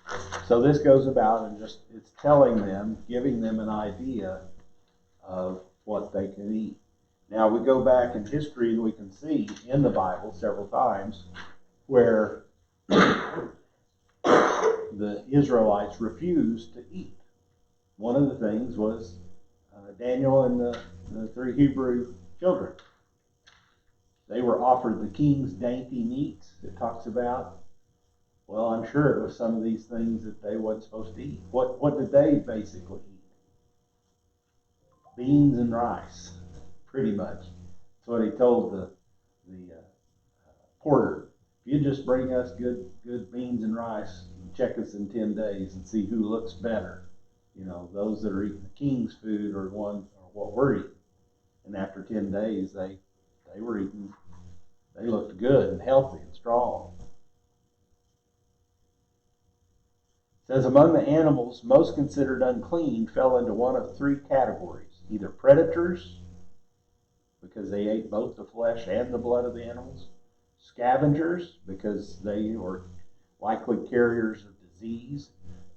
[SPEAKER 1] eaten. So this goes about and it's telling them, giving them an idea of what they can eat. Now we go back in history and we can see in the Bible several times where the Israelites refused to eat. One of the things was Daniel and the three Hebrew children. They were offered the king's dainty meats it talks about. Well, I'm sure it was some of these things that they wasn't supposed to eat. What did they basically eat? Beans and rice, pretty much. That's what he told the porter. If you just bring us good beans and rice, and check us in 10 days and see who looks better. Those that are eating the king's food are what we're eating. And after 10 days, they were eating. They looked good and healthy and strong. It says, among the animals most considered unclean fell into one of three categories. Either predators, because they ate both the flesh and the blood of the animals. Scavengers, because they were likely carriers of disease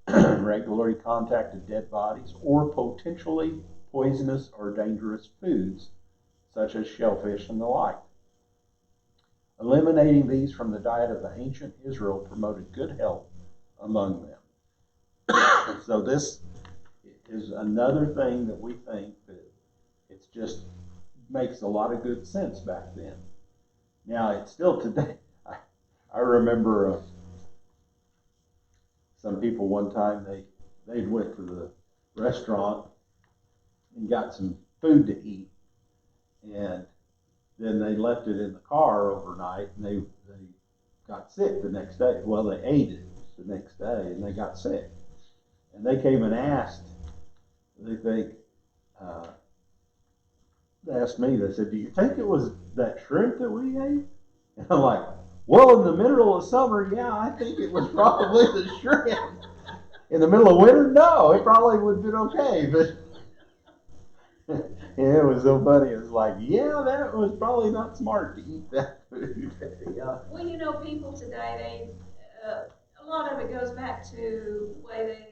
[SPEAKER 1] and regularly contacted dead bodies, or potentially poisonous or dangerous foods, such as shellfish and the like. Eliminating these from the diet of the ancient Israel promoted good health among them. So this is another thing that we think that it's just makes a lot of good sense back then. Now, it's still today. I remember some people one time, they went to the restaurant and got some food to eat, and then they left it in the car overnight, and they got sick the next day. Well, they ate it the next day, and they got sick. And they came and asked, they asked me, they said, do you think it was that shrimp that we ate? And I'm like, well, in the middle of summer, yeah, I think it was probably the shrimp. In the middle of winter, no, it probably would have been okay, but yeah, it was so funny. It was like, yeah, that was probably not smart to eat that food. Yeah.
[SPEAKER 5] Well, you know, people today, a lot of it goes back to the way they,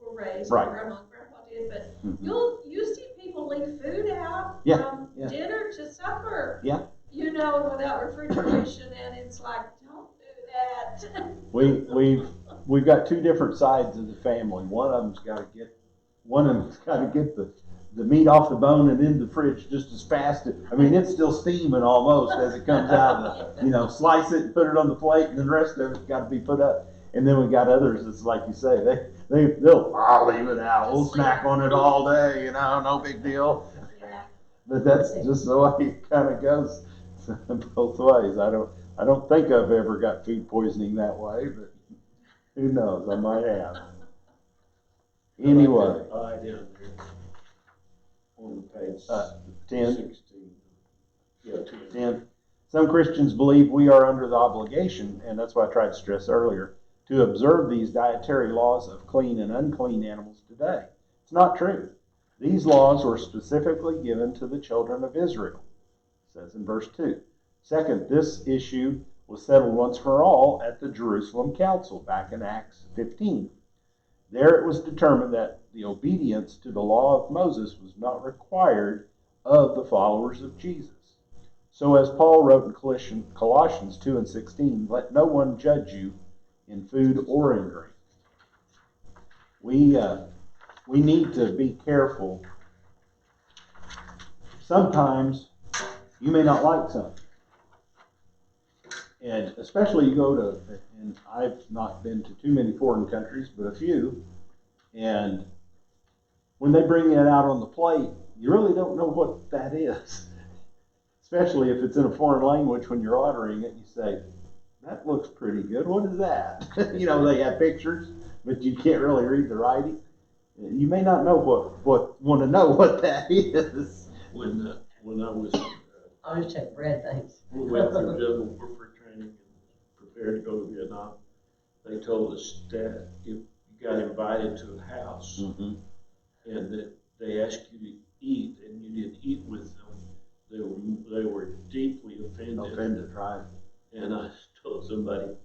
[SPEAKER 5] were raised.
[SPEAKER 1] Right.
[SPEAKER 5] Grandma and grandpa did, but
[SPEAKER 1] Mm-hmm.
[SPEAKER 5] you see people leave food out
[SPEAKER 1] Yeah,
[SPEAKER 5] from
[SPEAKER 1] yeah.
[SPEAKER 5] dinner to supper.
[SPEAKER 1] Yeah.
[SPEAKER 5] Without refrigeration, and it's like, don't do that.
[SPEAKER 1] We've got two different sides of the family. One of them's got to get the meat off the bone and in the fridge just as fast. I mean, it's still steaming almost as it comes out of the, slice it and put it on the plate, and then the rest of it's got to be put up. And then we got others that's like you say, I'll leave it out. We'll snack on it all day, no big deal. But that's just the way it kind of goes both ways. I don't think I've ever got food poisoning that way, but who knows? I might have. Anyway.
[SPEAKER 3] I down there on page
[SPEAKER 1] 10.
[SPEAKER 3] 16. Yeah,
[SPEAKER 1] 10. Some Christians believe we are under the obligation, and that's what I tried to stress earlier, to observe these dietary laws of clean and unclean animals today. It's not true. These laws were specifically given to the children of Israel. It says in verse 2. Second, this issue was settled once for all at the Jerusalem Council back in Acts 15. There it was determined that the obedience to the law of Moses was not required of the followers of Jesus. So as Paul wrote in Colossians 2 and 16, let no one judge you in food or in drink. We need to be careful. Sometimes you may not like something. And especially you go to, and I've not been to too many foreign countries, but a few, and when they bring that out on the plate, you really don't know what that is. Especially if it's in a foreign language, when you're ordering it, you say, that looks pretty good. What is that? They have pictures, but you can't really read the writing. You may not know want to know what that is.
[SPEAKER 3] When I was
[SPEAKER 2] I'll just check bread, thanks.
[SPEAKER 3] we went through jungle warfare training and prepared to go to Vietnam, they told us that if you got invited to a house
[SPEAKER 1] Mm-hmm.
[SPEAKER 3] and that they asked you to eat and you didn't eat with them, they were deeply offended.
[SPEAKER 1] Offended, right?
[SPEAKER 3] And I told somebody, I'm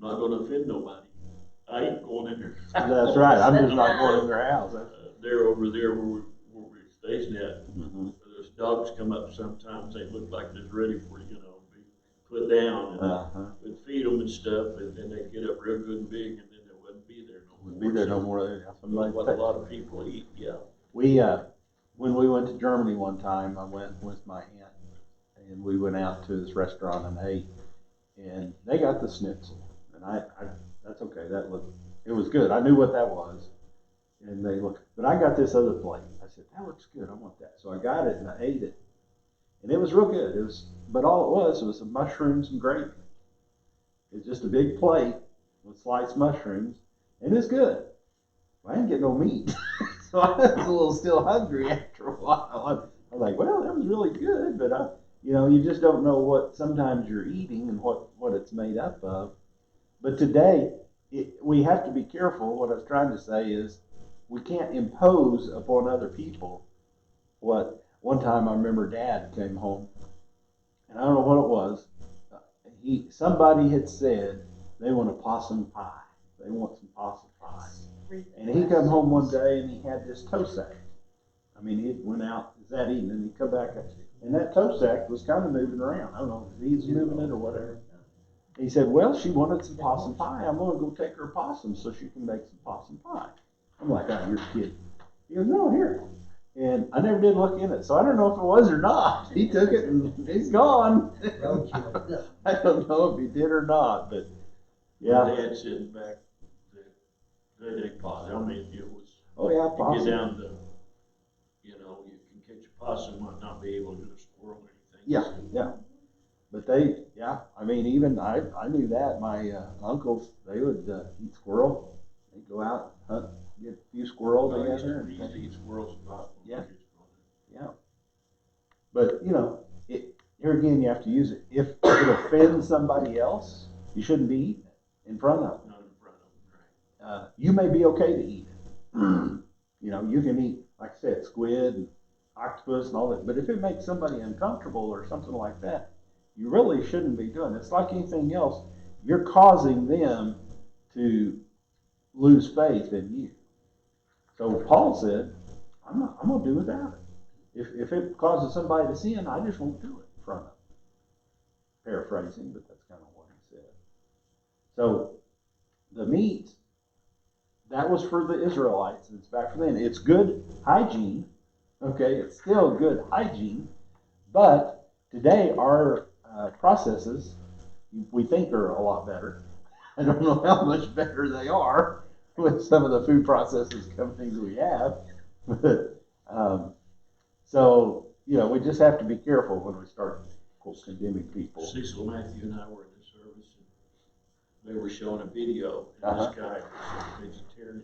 [SPEAKER 3] not going to offend nobody. I ain't going in there.
[SPEAKER 1] That's right. I'm just not going in their house.
[SPEAKER 3] They're over there where we're stationed at.
[SPEAKER 1] Mm-hmm.
[SPEAKER 3] Those dogs come up sometimes. They look like they're ready for be put down, and we'd feed them and stuff, and then they'd get up real good and big, and then they wouldn't be there no more.
[SPEAKER 1] Wouldn't be there no more.
[SPEAKER 3] That's what a lot of people eat. Yeah.
[SPEAKER 1] We when we went to Germany one time, I went with my aunt, and we went out to this restaurant and ate, and they got the schnitzel, and I that's okay. It was good. I knew what that was, and but I got this other plate. I said, that looks good. I want that. So I got it and I ate it, and it was real good. But all it was some mushrooms and gravy. It's just a big plate with sliced mushrooms, and it's good. I didn't get no meat, so I was a little still hungry after a while. I was like, well, that was really good, but you just don't know what sometimes you're eating and what it's made up of. But today, we have to be careful. What I was trying to say is, we can't impose upon other people one time I remember Dad came home, and I don't know what it was. Somebody had said they want a possum pie. They want some possum pie. And he come home one day and he had this toe sack. I mean, he went out that evening and he come back, and that toe sack was kind of moving around. I don't know if he's moving it or whatever. He said, well, she wanted some possum pie. I'm going to go take her a possum so she can make some possum pie. I'm like, oh, you're kidding. He goes, no, here. And I never did look in it, so I don't know if it was or not. He took it and he's gone.
[SPEAKER 2] Roadkill.
[SPEAKER 1] I don't know if he did or not, but yeah.
[SPEAKER 3] Dad said back that they possum. I mean, it was
[SPEAKER 1] Oh yeah,
[SPEAKER 3] to
[SPEAKER 1] possum.
[SPEAKER 3] get down to, you know, you can catch a possum, might not be able to do a squirrel or anything.
[SPEAKER 1] Yeah, yeah. But they, yeah, I mean, even I knew that. My uncles, they would eat squirrel. They'd go out, hunt, get a few squirrels
[SPEAKER 3] Well,
[SPEAKER 1] together.
[SPEAKER 3] we used to eat squirrels a lot when
[SPEAKER 1] Yeah.
[SPEAKER 3] we kids growing up.
[SPEAKER 1] Yeah. But, you know, here again, you have to use it. If it offends somebody else, you shouldn't be eating it in front of them.
[SPEAKER 3] Not in front of them, right?
[SPEAKER 1] You may be okay to eat it. You know, you can eat, like I said, squid and octopus and all that. But if it makes somebody uncomfortable or something like that, you really shouldn't be doing it. It's like anything else. You're causing them to lose faith in you. So Paul said, I'm going to do without it. If it causes somebody to sin, I just won't do it in front of them. Paraphrasing, but that's kind of what he said. So the meat, that was for the Israelites. It's back for them. It's good hygiene. Okay, it's still good hygiene. But today our processes, we think are a lot better. I don't know how much better they are with some of the food processes companies we have. But, so, you know, we just have to be careful when we start condemning people.
[SPEAKER 3] Cecil, Matthew, and I were in the service, and they were showing a video, and this guy was a vegetarian.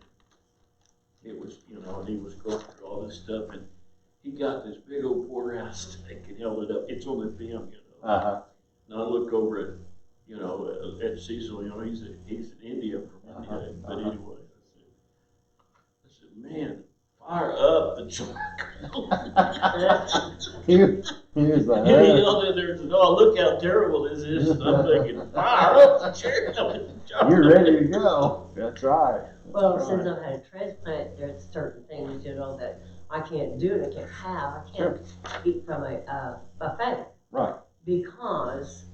[SPEAKER 3] It was, you know, and he was going through all this stuff, and he got this big old porterhouse steak and held it up. It's on the film, you know.
[SPEAKER 1] Uh-huh.
[SPEAKER 3] And I look over at, you know, at Cecil, you know, he's in India from India, but anyway, I said, man, fire up the charcoal.
[SPEAKER 1] he was like,
[SPEAKER 3] And he yelled in there and said, oh, look how terrible this is. And I'm thinking, fire up the charcoal.
[SPEAKER 1] you're ready to go. That's right.
[SPEAKER 2] Well,
[SPEAKER 1] That's
[SPEAKER 2] since
[SPEAKER 1] right.
[SPEAKER 2] I've had a transplant, there's certain things, you know, that I can't do and I can't have. I can't eat from a buffet.
[SPEAKER 1] Right.
[SPEAKER 2] Because,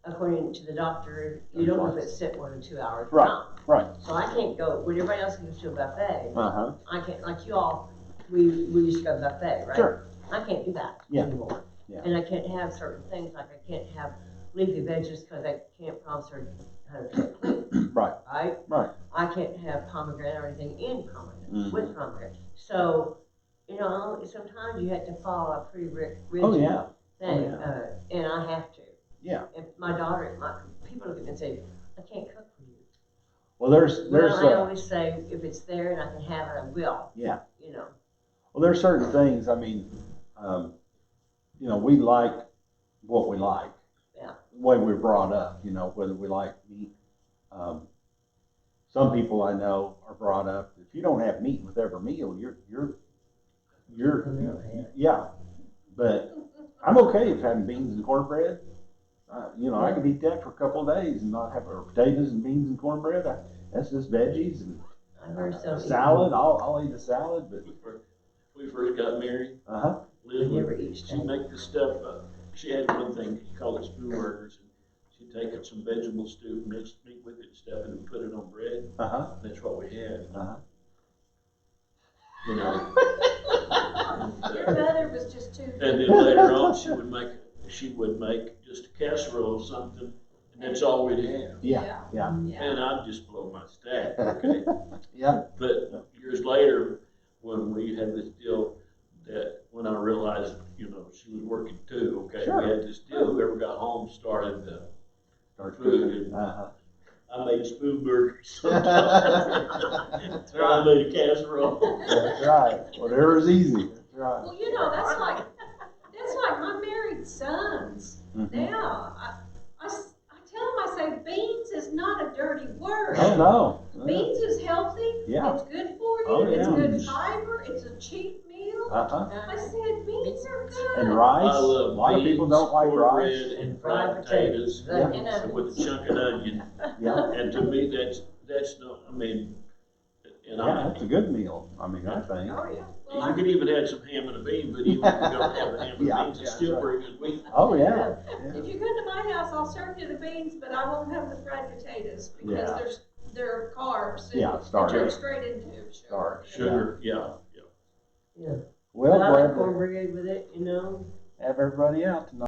[SPEAKER 2] according to the doctor, you don't know if it's sit more than 2 hours or
[SPEAKER 1] Right.
[SPEAKER 2] not.
[SPEAKER 1] Right.
[SPEAKER 2] So I can't go, when everybody else goes to a buffet,
[SPEAKER 1] Uh-huh.
[SPEAKER 2] I can't, like you all, we used to go to buffet, right?
[SPEAKER 1] Sure.
[SPEAKER 2] I can't do that
[SPEAKER 1] Yeah.
[SPEAKER 2] anymore.
[SPEAKER 1] Yeah.
[SPEAKER 2] And I can't have certain things, like I can't have leafy veggies because I can't promise her 100% clean,
[SPEAKER 1] Right.
[SPEAKER 2] right?
[SPEAKER 1] Right.
[SPEAKER 2] I can't have pomegranate or anything in pomegranate,
[SPEAKER 1] Mhm.
[SPEAKER 2] with pomegranate. So, you know, sometimes you have to follow a pretty rigid
[SPEAKER 1] Oh, yeah.
[SPEAKER 2] thing,
[SPEAKER 1] Oh,
[SPEAKER 2] and I have to.
[SPEAKER 1] Yeah.
[SPEAKER 2] If my daughter, people look at me and say, I can't cook for you.
[SPEAKER 1] Well, there's
[SPEAKER 2] Well, I always say, if it's there and I can have it, I will.
[SPEAKER 1] Yeah.
[SPEAKER 2] You know.
[SPEAKER 1] Well, there's certain things, I mean, you know, we like what we like.
[SPEAKER 2] Yeah.
[SPEAKER 1] The way we're brought up, you know, whether we like meat. Some people I know are brought up, if you don't have meat with every meal, you're yeah. But I'm okay with having beans and cornbread. You know, I could eat that for a couple of days and not have potatoes and beans and cornbread. That's just veggies and salad. I'll eat a salad, but
[SPEAKER 3] We first got married.
[SPEAKER 1] uh-huh.
[SPEAKER 3] Liz
[SPEAKER 2] never
[SPEAKER 3] would,
[SPEAKER 2] eat
[SPEAKER 3] she'd
[SPEAKER 2] steak.
[SPEAKER 3] make this stuff, she had one thing, she called it spoon burgers, and she'd take some vegetable stew, mixed meat with it and stuff, and put it on bread.
[SPEAKER 1] Uh-huh.
[SPEAKER 3] And that's what we had.
[SPEAKER 1] Uh-huh.
[SPEAKER 3] You know.
[SPEAKER 5] Your mother was just too.
[SPEAKER 3] And then later on, she would make just a casserole or something, and that's all we'd have.
[SPEAKER 1] Yeah. Yeah.
[SPEAKER 3] And I'd just blow my stack, okay?
[SPEAKER 1] Yeah.
[SPEAKER 3] But years later, when we had this deal, that when I realized, you know, she was working too, okay?
[SPEAKER 1] Sure.
[SPEAKER 3] We had this deal, whoever got home started
[SPEAKER 1] Start
[SPEAKER 3] food,
[SPEAKER 1] cooking.
[SPEAKER 3] and
[SPEAKER 1] Uh-huh.
[SPEAKER 3] I made spoon burgers.
[SPEAKER 1] That's
[SPEAKER 3] I
[SPEAKER 1] right.
[SPEAKER 3] made a casserole.
[SPEAKER 1] That's right. Whatever's easy. That's right.
[SPEAKER 5] Well, you know, that's like my married sons.
[SPEAKER 1] Mhm.
[SPEAKER 5] Now, I tell them, I say, beans is not a dirty word.
[SPEAKER 1] Oh, no.
[SPEAKER 5] Beans is healthy.
[SPEAKER 1] Yeah.
[SPEAKER 5] It's good for you.
[SPEAKER 1] Oh,
[SPEAKER 5] It's
[SPEAKER 1] yeah.
[SPEAKER 5] good fiber. It's a cheap meal.
[SPEAKER 1] Uh-huh.
[SPEAKER 5] I said, beans are good.
[SPEAKER 1] And rice.
[SPEAKER 3] I love
[SPEAKER 1] a lot of people don't like rice.
[SPEAKER 3] cornbread, and fried potatoes,
[SPEAKER 1] Yeah.
[SPEAKER 3] and with a chunk of onion.
[SPEAKER 1] Yeah.
[SPEAKER 3] And to me, that's no, I mean, and
[SPEAKER 1] Yeah, it's a good meal. I mean, I think.
[SPEAKER 5] Oh, yeah.
[SPEAKER 3] you
[SPEAKER 5] Well,
[SPEAKER 3] could even add some ham and a bean, but even if you don't have the ham and
[SPEAKER 1] Yeah,
[SPEAKER 3] beans, it's
[SPEAKER 1] yeah,
[SPEAKER 3] still
[SPEAKER 1] right.
[SPEAKER 3] pretty good meat.
[SPEAKER 1] Oh, yeah.
[SPEAKER 5] if you come to my house, I'll serve you the beans, but I won't have the fried potatoes because
[SPEAKER 1] Yeah.
[SPEAKER 5] they're carbs. And
[SPEAKER 1] Yeah,
[SPEAKER 5] they
[SPEAKER 1] starch.
[SPEAKER 5] turn straight into sugar.
[SPEAKER 1] Starch.
[SPEAKER 3] Sugar, yeah.
[SPEAKER 2] Yeah.
[SPEAKER 1] Well,
[SPEAKER 2] But I
[SPEAKER 1] glad
[SPEAKER 2] like
[SPEAKER 1] to
[SPEAKER 2] cornbread with it, you know.
[SPEAKER 1] have everybody out tonight.